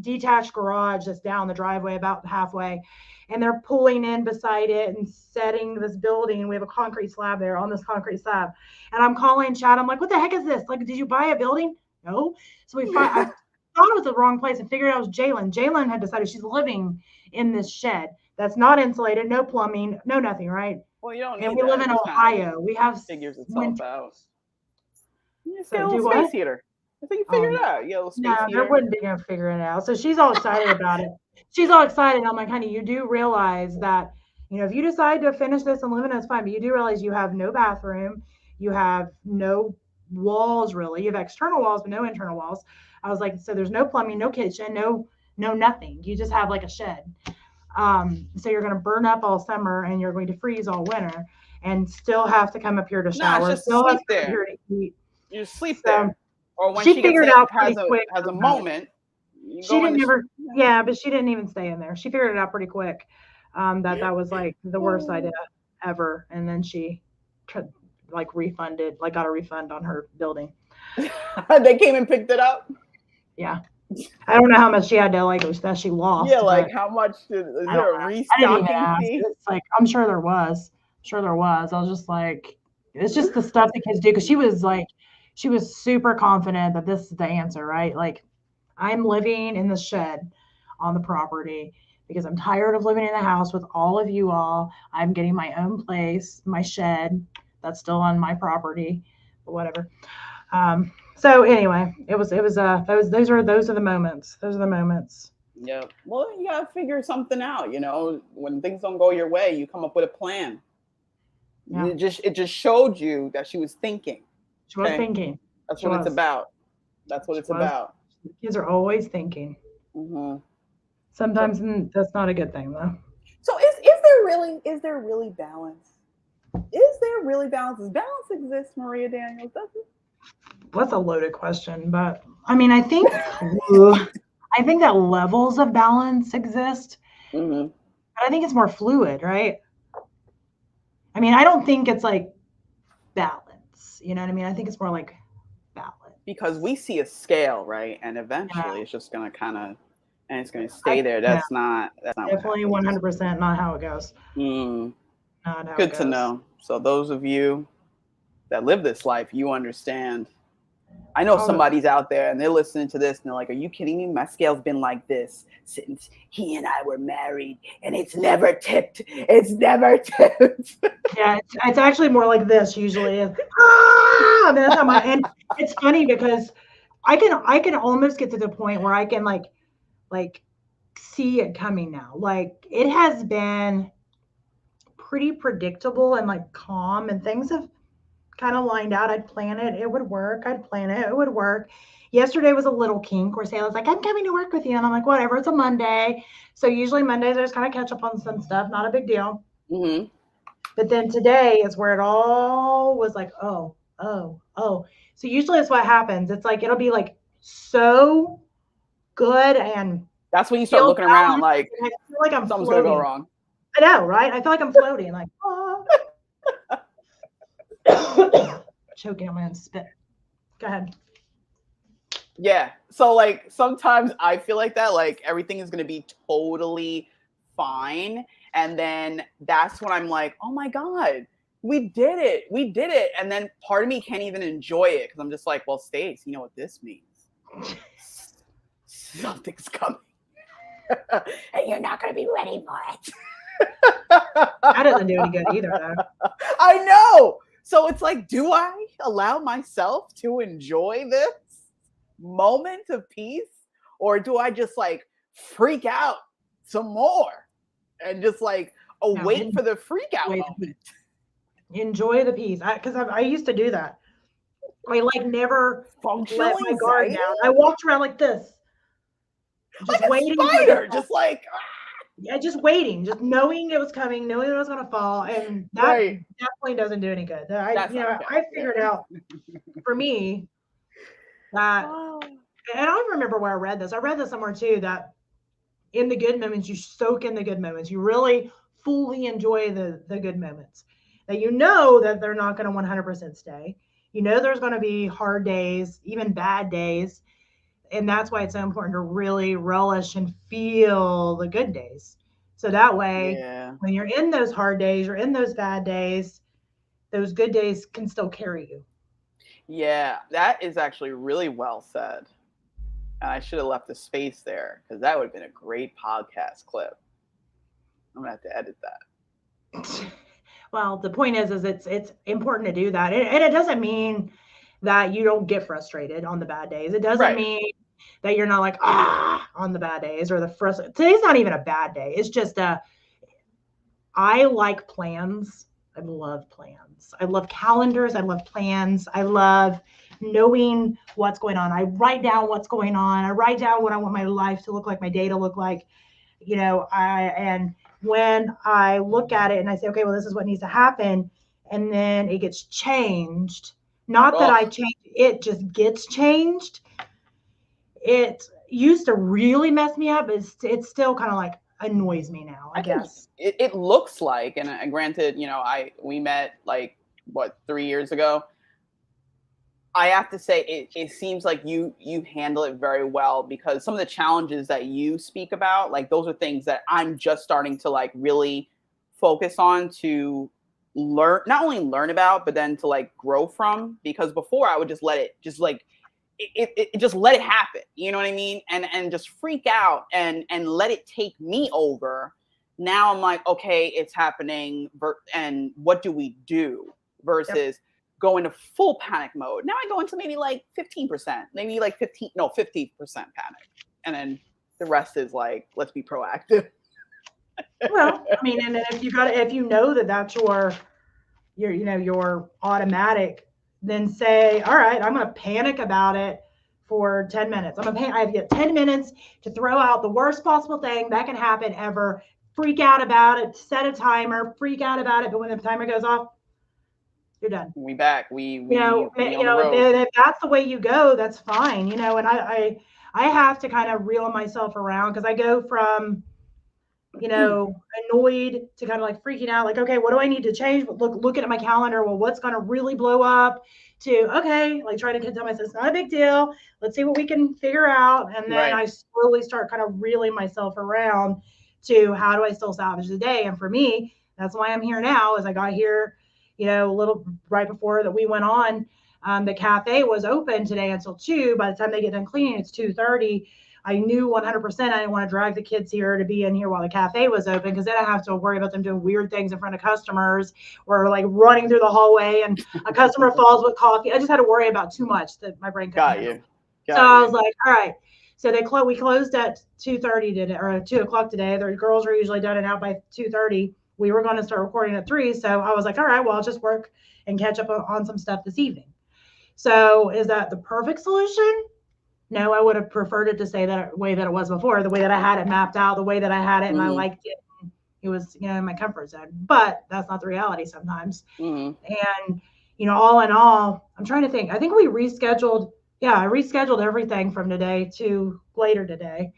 [SPEAKER 1] detached garage that's down the driveway about halfway, and they're pulling in beside it and setting this building. We have a concrete slab there on this concrete slab, and I'm calling Chad. I'm like, what the heck is this? Like, did you buy a building? No. So I thought it was the wrong place and figured out it was Jalen. Jalen had decided she's living in this shed that's not insulated, no plumbing, no nothing, right?
[SPEAKER 2] Well, you don't
[SPEAKER 1] And
[SPEAKER 2] need
[SPEAKER 1] we
[SPEAKER 2] that.
[SPEAKER 1] live in
[SPEAKER 2] It just kind
[SPEAKER 1] Ohio. We have
[SPEAKER 2] figures itself out. You just get a
[SPEAKER 1] So do
[SPEAKER 2] little space
[SPEAKER 1] what?
[SPEAKER 2] heater. I think you figure it out. You get a little space
[SPEAKER 1] No, there
[SPEAKER 2] heater.
[SPEAKER 1] wouldn't be no figuring it out. So she's all excited about it. She's all excited. I'm like, honey, you do realize that, if you decide to finish this and live in it, it's fine. But you do realize you have no bathroom, you have no walls really. You have external walls, but no internal walls. I was like, so there's no plumbing, no kitchen, no nothing. You just have like a shed. So you're going to burn up all summer and you're going to freeze all winter and still have to come up here to
[SPEAKER 2] Nah,
[SPEAKER 1] shower.
[SPEAKER 2] it's just
[SPEAKER 1] Still have
[SPEAKER 2] sleep
[SPEAKER 1] to come up
[SPEAKER 2] there.
[SPEAKER 1] here to eat.
[SPEAKER 2] You just sleep
[SPEAKER 1] So
[SPEAKER 2] there. Or when
[SPEAKER 1] she
[SPEAKER 2] she gets
[SPEAKER 1] figured out pretty quick.
[SPEAKER 2] has a moment, you
[SPEAKER 1] She
[SPEAKER 2] go in
[SPEAKER 1] didn't
[SPEAKER 2] the
[SPEAKER 1] ever, yeah, but she didn't even stay in there. She figured it out pretty quick. That was like the worst idea ever. And then she like got a refund on her building.
[SPEAKER 2] They came and picked it up.
[SPEAKER 1] Yeah. I don't know how much she had to that she lost.
[SPEAKER 2] Yeah, like how much is there a restocking fee?
[SPEAKER 1] It's like I'm sure there was. I was just like, it's just the stuff the kids do because she was super confident that this is the answer, right? Like, I'm living in the shed on the property because I'm tired of living in the house with all of you all. I'm getting my own place, my shed that's still on my property, but whatever. So anyway, those are the moments. Those are the moments.
[SPEAKER 2] Yeah. Well, you gotta figure something out. When things don't go your way, you come up with a plan. Yeah. It just showed you that she was thinking.
[SPEAKER 1] She was thinking.
[SPEAKER 2] That's what it's about. That's what it's about.
[SPEAKER 1] Kids are always thinking. Mm-hmm. Sometimes that's not a good thing, though.
[SPEAKER 2] So is there really balance? Is there really balance? Does balance exist, Maria Daniels? Does it?
[SPEAKER 1] That's a loaded question, but I mean, I think that levels of balance exist, but I think it's more fluid, right? I mean, I don't think it's like balance. You know what I mean? I think it's more like balance.
[SPEAKER 2] Because we see a scale, right? And eventually it's just gonna and it's gonna stay there. That's not
[SPEAKER 1] definitely 100% not how it goes.
[SPEAKER 2] Not how Good to know. So those of you that live this life, you understand. I know somebody's out there and they're listening to this and they're like, are you kidding me? My scale's been like this since he and I were married and it's never tipped. It's never tipped.
[SPEAKER 1] Yeah, it's actually more like this usually. And that's how and it's funny because I can almost get to the point where I can like see it coming now. Like, it has been pretty predictable and like calm, and things have kind of lined out. I'd plan it. It would work. I'd plan it. It would work. Yesterday was a little kink where Sayla's like, I'm coming to work with you. And I'm like, whatever. It's a Monday. So usually Mondays I just kind of catch up on some stuff. Not a big deal. Mm-hmm. But then today is where it all was like, oh. So usually it's what happens. It's like, it'll be like so good. And
[SPEAKER 2] that's when you start looking around like,
[SPEAKER 1] I feel like I'm
[SPEAKER 2] something's
[SPEAKER 1] floating.
[SPEAKER 2] Gonna go wrong.
[SPEAKER 1] I know, right? I feel like I'm floating. Like, oh. Choking on my own spit. Go ahead.
[SPEAKER 2] Yeah. So like sometimes I feel like that, like everything is gonna be totally fine. And then that's when I'm like, oh my God, we did it. And then part of me can't even enjoy it because I'm just like, well, Stace, you know what this means? Something's coming. And you're not gonna be ready for it.
[SPEAKER 1] That doesn't do any good either, though.
[SPEAKER 2] I know. So it's like, do I allow myself to enjoy this moment of peace? Or do I just like freak out some more and just like wait for the freak out moment?
[SPEAKER 1] Enjoy the peace. Because I used to do that. I like never let my guard down. I walked around like this.
[SPEAKER 2] Just like waiting. Spider, just like...
[SPEAKER 1] Yeah, just waiting, just knowing it was coming, knowing it was going to fall, and that definitely doesn't do any good. I figured out for me that, and I remember where I read this. I read this somewhere too, that in the good moments, you soak in the good moments. You really fully enjoy the good moments. That you know that they're not going to 100% stay. You know there's going to be hard days, even bad days. and that's why it's so important to really relish and feel the good days. So that way,
[SPEAKER 2] Yeah.
[SPEAKER 1] when you're in those hard days or in those bad days, those good days can still carry you.
[SPEAKER 2] Yeah, that is actually really well said. And I should have left the space there because that would have been a great podcast clip. I'm gonna have to edit that.
[SPEAKER 1] Well, the point is it's important to do that, and it doesn't mean that you don't get frustrated on the bad days. It doesn't
[SPEAKER 2] Right.
[SPEAKER 1] mean that you're not like on the bad days or the frustration. Today's not even a bad day. It's just I like plans. I love plans. I love calendars. I love plans. I love knowing what's going on. I write down what's going on. I write down what I want my life to look like, my day to look like. And when I look at it and I say, okay, well, this is what needs to happen, and then it gets changed. Not that I
[SPEAKER 2] Oh,
[SPEAKER 1] change it, just gets changed. It used to really mess me up, but it's still kind of like annoys me now, I
[SPEAKER 2] I think
[SPEAKER 1] guess.
[SPEAKER 2] it looks like, and granted, we met like what 3 years ago. I have to say, it seems like you handle it very well because some of the challenges that you speak about, like those are things that I'm just starting to like really focus on to learn, not only learn about, but then to like grow from. Because before I would just let it, just like it just let it happen. You know what I mean? And just freak out and let it take me over. Now I'm like, okay, it's happening, and what do we do
[SPEAKER 1] Yep.
[SPEAKER 2] versus go into full panic mode. Now I go into maybe like 15%, maybe like 50% panic. And then the rest is like, let's be proactive.
[SPEAKER 1] Well, I mean, and then if you know that that's your automatic, then say, all right, I'm going to panic about it for 10 minutes. I have to get 10 minutes to throw out the worst possible thing that can happen ever. Freak out about it, set a timer, freak out about it. But when the timer goes off, you're done.
[SPEAKER 2] We back. We on the road.
[SPEAKER 1] If that's the way you go, that's fine. And I have to kind of reel myself around because I go from annoyed to kind of like freaking out, like, okay, what do I need to change? But looking at my calendar, well, what's going to really blow up to, okay, like trying to tell myself it's not a big deal. Let's see what we can figure out. And then
[SPEAKER 2] Right.
[SPEAKER 1] I slowly start kind of reeling myself around to how do I still salvage the day? And for me, that's why I'm here now is I got here, a little right before that we went on. The cafe was open today until 2. By the time they get done cleaning, it's 2:30. I knew 100% I didn't want to drag the kids here to be in here while the cafe was open because then I have to worry about them doing weird things in front of customers or like running through the hallway and a customer falls with coffee. I just had to worry about too much that my brain couldn't
[SPEAKER 2] Got
[SPEAKER 1] handle.
[SPEAKER 2] you.
[SPEAKER 1] So
[SPEAKER 2] Got
[SPEAKER 1] I was
[SPEAKER 2] you.
[SPEAKER 1] like, all right. So we closed at 2:30 today or 2 o'clock today. The girls are usually done and out by 2:30. We were going to start recording at 3. So I was like, all right, well, I'll just work and catch up on some stuff this evening. So is that the perfect solution? No, I would have preferred it to stay that way that it was before, the way that I had it mapped out, the way that I had it, and I
[SPEAKER 2] Mm-hmm.
[SPEAKER 1] liked it. It was, in my comfort zone. But that's not the reality sometimes.
[SPEAKER 2] Mm-hmm.
[SPEAKER 1] And all in all, I'm trying to think. I think we rescheduled. Yeah, I rescheduled everything from today to later today.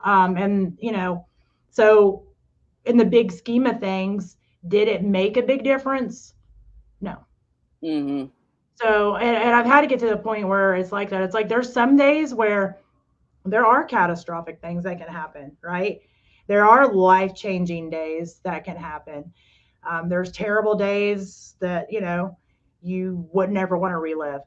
[SPEAKER 1] And so in the big scheme of things, did it make a big difference? No.
[SPEAKER 2] Mm-hmm.
[SPEAKER 1] So, and I've had to get to the point where it's like that. It's like there's some days where there are catastrophic things that can happen, right? There are life changing days that can happen. There's terrible days that, you would never want to relive.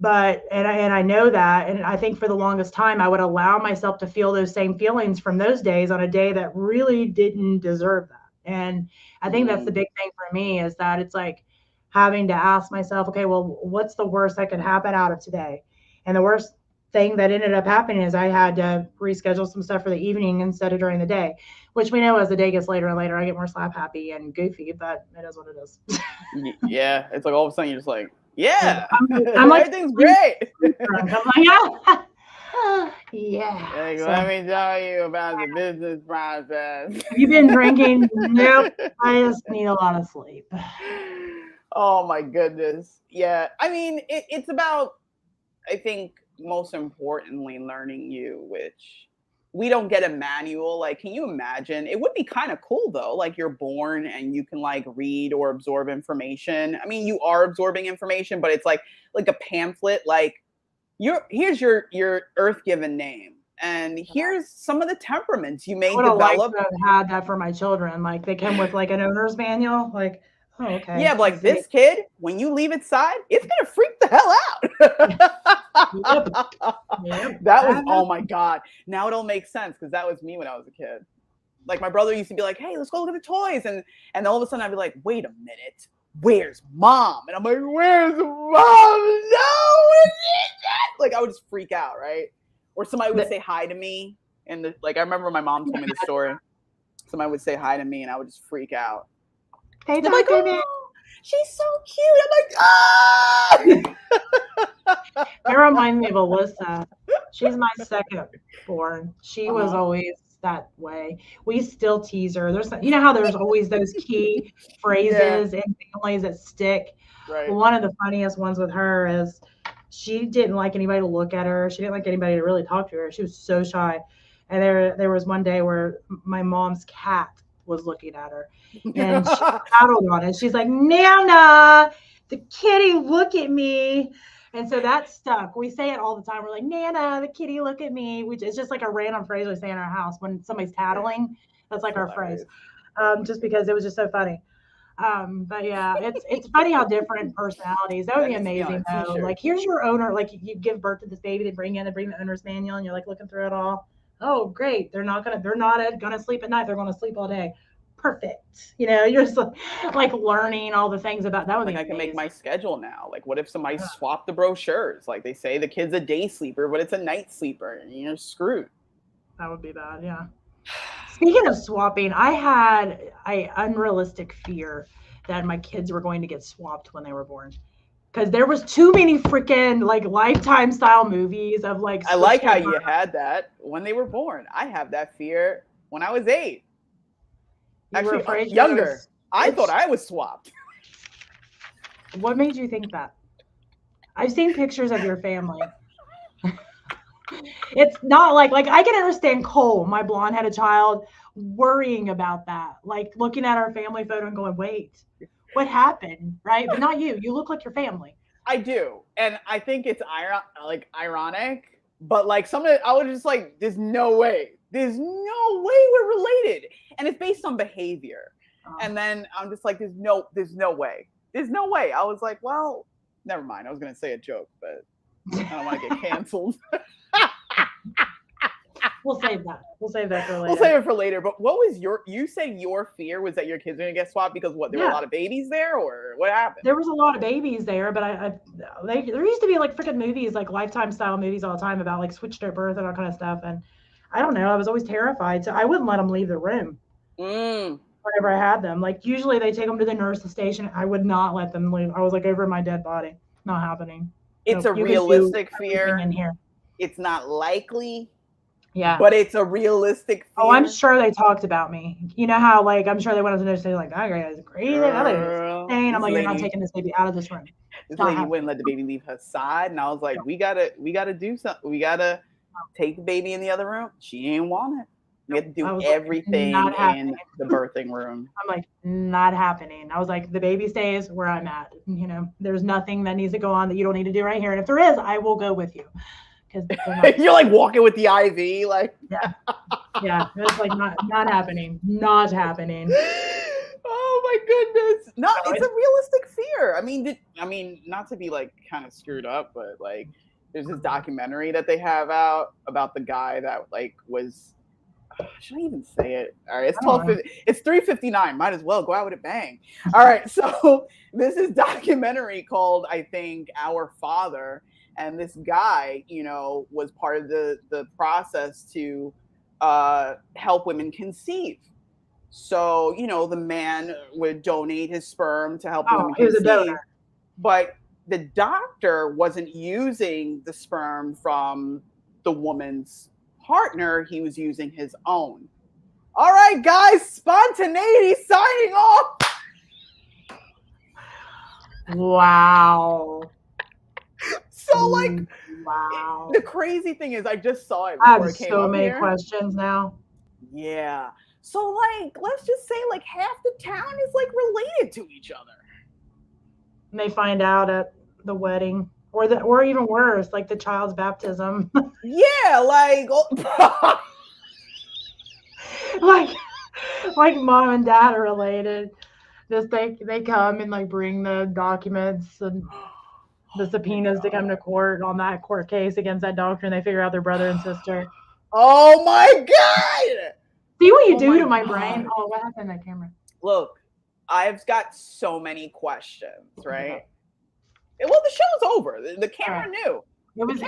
[SPEAKER 1] But, and I know that. And I think for the longest time, I would allow myself to feel those same feelings from those days on a day that really didn't deserve that. And I think that's the
[SPEAKER 2] Mm-hmm.
[SPEAKER 1] big thing for me is that it's like having to ask myself, okay, well, what's the worst that could happen out of today? And the worst thing that ended up happening is I had to reschedule some stuff for the evening instead of during the day, which we know as the day gets later and later, I get more slap happy and goofy, but it is what it is.
[SPEAKER 2] Yeah. It's like all of a sudden you're just like, yeah,
[SPEAKER 1] I'm like,
[SPEAKER 2] everything's great.
[SPEAKER 1] drunk. I'm like, yeah.
[SPEAKER 2] Like,
[SPEAKER 1] So,
[SPEAKER 2] let me tell you about the business process.
[SPEAKER 1] have you been drinking? Nope. I just need a lot of sleep.
[SPEAKER 2] Oh my goodness. Yeah. I mean, it's about, I think, most importantly, learning you, which we don't get a manual. Like, can you imagine? It would be kind of cool though. Like, you're born and you can like read or absorb information. I mean, you are absorbing information, but it's like a pamphlet, like here's your earth-given name, and here's some of the temperaments you may
[SPEAKER 1] I would have liked
[SPEAKER 2] develop.
[SPEAKER 1] to have had that for my children. Like they come with like an owner's manual. Like, oh, okay.
[SPEAKER 2] Yeah, but like this kid, when you leave its side, it's gonna freak the hell out.
[SPEAKER 1] Yep.
[SPEAKER 2] That was, oh my God. Now it all makes sense because that was me when I was a kid. Like my brother used to be like, "Hey, let's go look at the toys," and all of a sudden I'd be like, "Wait a minute, where's mom?" And I'm like, "Where's mom? No, like I would just freak out, right? Or somebody would say hi to me, and like I remember my mom told me the story. Somebody would say hi to me, and I would just freak out.
[SPEAKER 1] Hey,
[SPEAKER 2] they're like, "Oh, she's so cute." I'm like, "Ah!"
[SPEAKER 1] It reminds me of Alyssa. She's my second born. She was always that way. We still tease her. There's, you know how there's always those key phrases in families that stick.
[SPEAKER 2] Right.
[SPEAKER 1] Well, one of the funniest ones with her is she didn't like anybody to look at her. She didn't like anybody to really talk to her. She was so shy. And there was one day where my mom's cat was looking at her, and she paddled on it. She's like, "Nana, the kitty, look at me." And so that stuck. We say it all the time. We're like, "Nana, the kitty, look at me," which is just like a random phrase we say in our house when somebody's tattling. That's like our phrase, just because it was just so funny. But yeah, it's funny how different personalities. That would be amazing though. Like, here's your owner. Like, you give birth to this baby, they bring the owner's manual, and you're like looking through it all. Oh, great. They're not gonna sleep at night. They're gonna sleep all day. Perfect. You know, you're just like learning all the things about that. Would
[SPEAKER 2] like
[SPEAKER 1] be
[SPEAKER 2] I can make my schedule now. Like, what if somebody
[SPEAKER 1] Yeah.
[SPEAKER 2] swapped the brochures? Like they say the kid's a day sleeper, but it's a night sleeper, and you're screwed.
[SPEAKER 1] That would be bad. Yeah. Speaking of swapping, I had a unrealistic fear that my kids were going to get swapped when they were born. Because there was too many freaking like Lifetime style movies of like.
[SPEAKER 2] I like how you had that when they were born. I have that fear when I was 8. Actually, younger. I thought I was swapped.
[SPEAKER 1] What made you think that? I've seen pictures of your family. It's not like I can understand Cole, my blonde-headed child, worrying about that. Like looking at our family photo and going, "Wait, what happened?" Right? But not you. You look like your family.
[SPEAKER 2] I do, and I think it's ironic. But like some of it, I was just like, "There's no way. There's no way we're related," and it's based on behavior. And then I'm just like, "There's no way. There's no way." I was like, "Well, never mind." I was gonna say a joke, but I don't want to get canceled.
[SPEAKER 1] We'll save that. We'll save that for later.
[SPEAKER 2] We'll save it for later. But what was you said your fear was that your kids were gonna get swapped because what? There were a lot of babies there, or what happened?
[SPEAKER 1] There was a lot of babies there, but there used to be like freaking movies, like Lifetime style movies all the time about like switched at birth and all kind of stuff. And I don't know, I was always terrified, so I wouldn't let them leave the room. Whenever I had them, like usually they take them to the nurse's station. I would not let them leave. I was like over my dead body. Not happening.
[SPEAKER 2] It's a realistic fear. In here. It's not likely.
[SPEAKER 1] Yeah.
[SPEAKER 2] But it's a realistic fear.
[SPEAKER 1] Oh, I'm sure they talked about me. You know how like I'm sure they went up to the nurse like, "That guy is crazy. That lady is insane." I'm like, "You're not taking this baby out of this room."
[SPEAKER 2] This lady wouldn't let the baby leave her side, and I was like, "We gotta do something. We gotta take the baby in the other room." She didn't want it. We had to do everything in the birthing room.
[SPEAKER 1] I'm like, not happening. I was like, the baby stays where I'm at. You know, there's nothing that needs to go on that you don't need to do right here. And if there is, I will go with you. Because
[SPEAKER 2] you're like walking with the IV, like
[SPEAKER 1] yeah, it's like not happening. Not happening.
[SPEAKER 2] Oh my goodness. No, it's a realistic fear. I mean, not to be like kind of screwed up, but like there's this documentary that they have out about the guy that like was should I even say it? All right, it's 3:59. Might as well go out with a bang. All right, so this is documentary called, I think, Our Father, and this guy, you know, was part of the process to help women conceive. So, you know, the man would donate his sperm to help women conceive. He was a donor. But the doctor wasn't using the sperm from the woman's partner, he was using his own. All right, guys, Spontaneity signing off.
[SPEAKER 1] Wow.
[SPEAKER 2] So, like, wow. The crazy thing is, I just saw it.
[SPEAKER 1] I have so many questions now.
[SPEAKER 2] Yeah. So, like, let's just say, like, half the town is like related to each other.
[SPEAKER 1] And they find out at the wedding. or even worse, like the child's baptism.
[SPEAKER 2] Yeah, like
[SPEAKER 1] like mom and dad are related. Just they come and like bring the documents and the subpoenas to come to court on that court case against that doctor, and they figure out their brother and sister.
[SPEAKER 2] oh my God.
[SPEAKER 1] See what you
[SPEAKER 2] Oh
[SPEAKER 1] do to my
[SPEAKER 2] God.
[SPEAKER 1] brain? Oh, what happened to that camera?
[SPEAKER 2] Look, I've got so many questions, right? Well, the show's over. The camera knew.
[SPEAKER 1] It was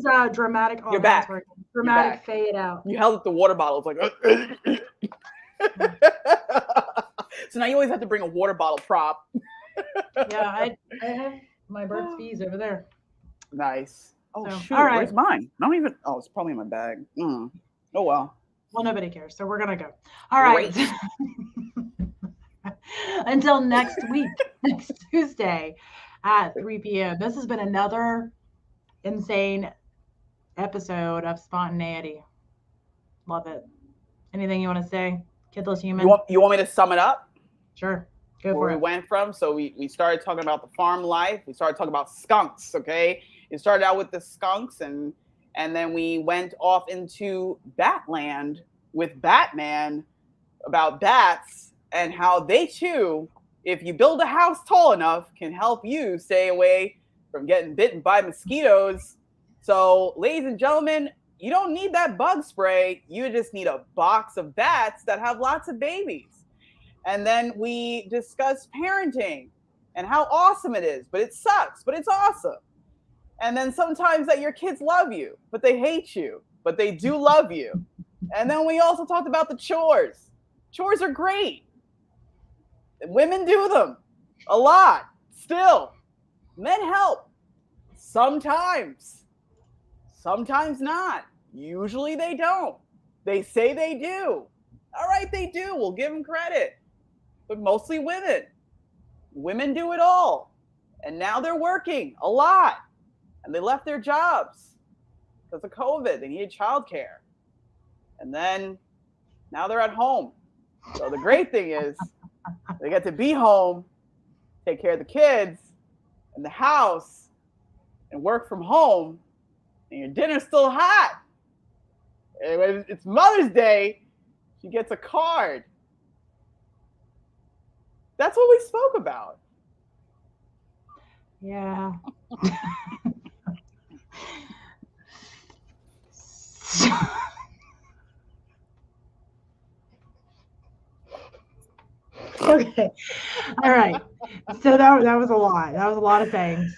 [SPEAKER 1] a dramatic. Oh,
[SPEAKER 2] You're
[SPEAKER 1] now it's
[SPEAKER 2] back.
[SPEAKER 1] working. Dramatic fade out.
[SPEAKER 2] You held up the water bottle. It's like. So now you always have to bring a water bottle prop.
[SPEAKER 1] Yeah, I have my Burt's Bees over there.
[SPEAKER 2] Nice. Oh,
[SPEAKER 1] so,
[SPEAKER 2] shoot.
[SPEAKER 1] All right.
[SPEAKER 2] Where's mine? Not even. Oh, it's probably in my bag. Oh, well.
[SPEAKER 1] Well, nobody cares. So we're going to go. All right. Until next week, next Tuesday at 3 p.m. This has been another insane episode of Spontaneity. Love it. Anything you want to say, kidless human?
[SPEAKER 2] You want me to sum it up?
[SPEAKER 1] Sure. Go for
[SPEAKER 2] Where
[SPEAKER 1] it.
[SPEAKER 2] we went from. So we started talking about the farm life. We started talking about skunks, okay? It started out with the skunks, and then we went off into Batland with Batman about bats and how they too, if you build a house tall enough, can help you stay away from getting bitten by mosquitoes. So, ladies and gentlemen, you don't need that bug spray. You just need a box of bats that have lots of babies. And then we discussed parenting and how awesome it is, but it sucks, but it's awesome. And then sometimes that your kids love you, but they hate you, but they do love you. And then we also talked about the chores. Chores are great. Women do them a lot still. Men help sometimes. Sometimes not. Usually they don't. They say they do. All right, they do. We'll give them credit. But mostly women. Women do it all. And now they're working a lot. And they left their jobs because of COVID. They needed childcare. And then now they're at home. So the great thing is they get to be home, take care of the kids and the house, and work from home. And your dinner's still hot. And when it's Mother's Day, she gets a card. That's what we spoke about.
[SPEAKER 1] Yeah. Okay. All right. So that was a lot. That was a lot of things.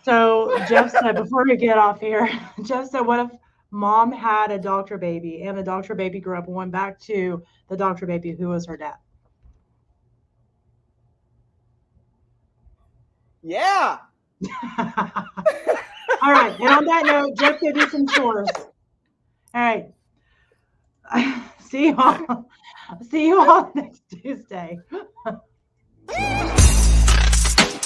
[SPEAKER 1] So Jeff said, before we get off here, Jeff said, what if mom had a doctor baby and the doctor baby grew up and went back to the doctor baby who was her dad?
[SPEAKER 2] Yeah.
[SPEAKER 1] All right. And on that note, Jeff, go do some chores. All right. See you all next Tuesday.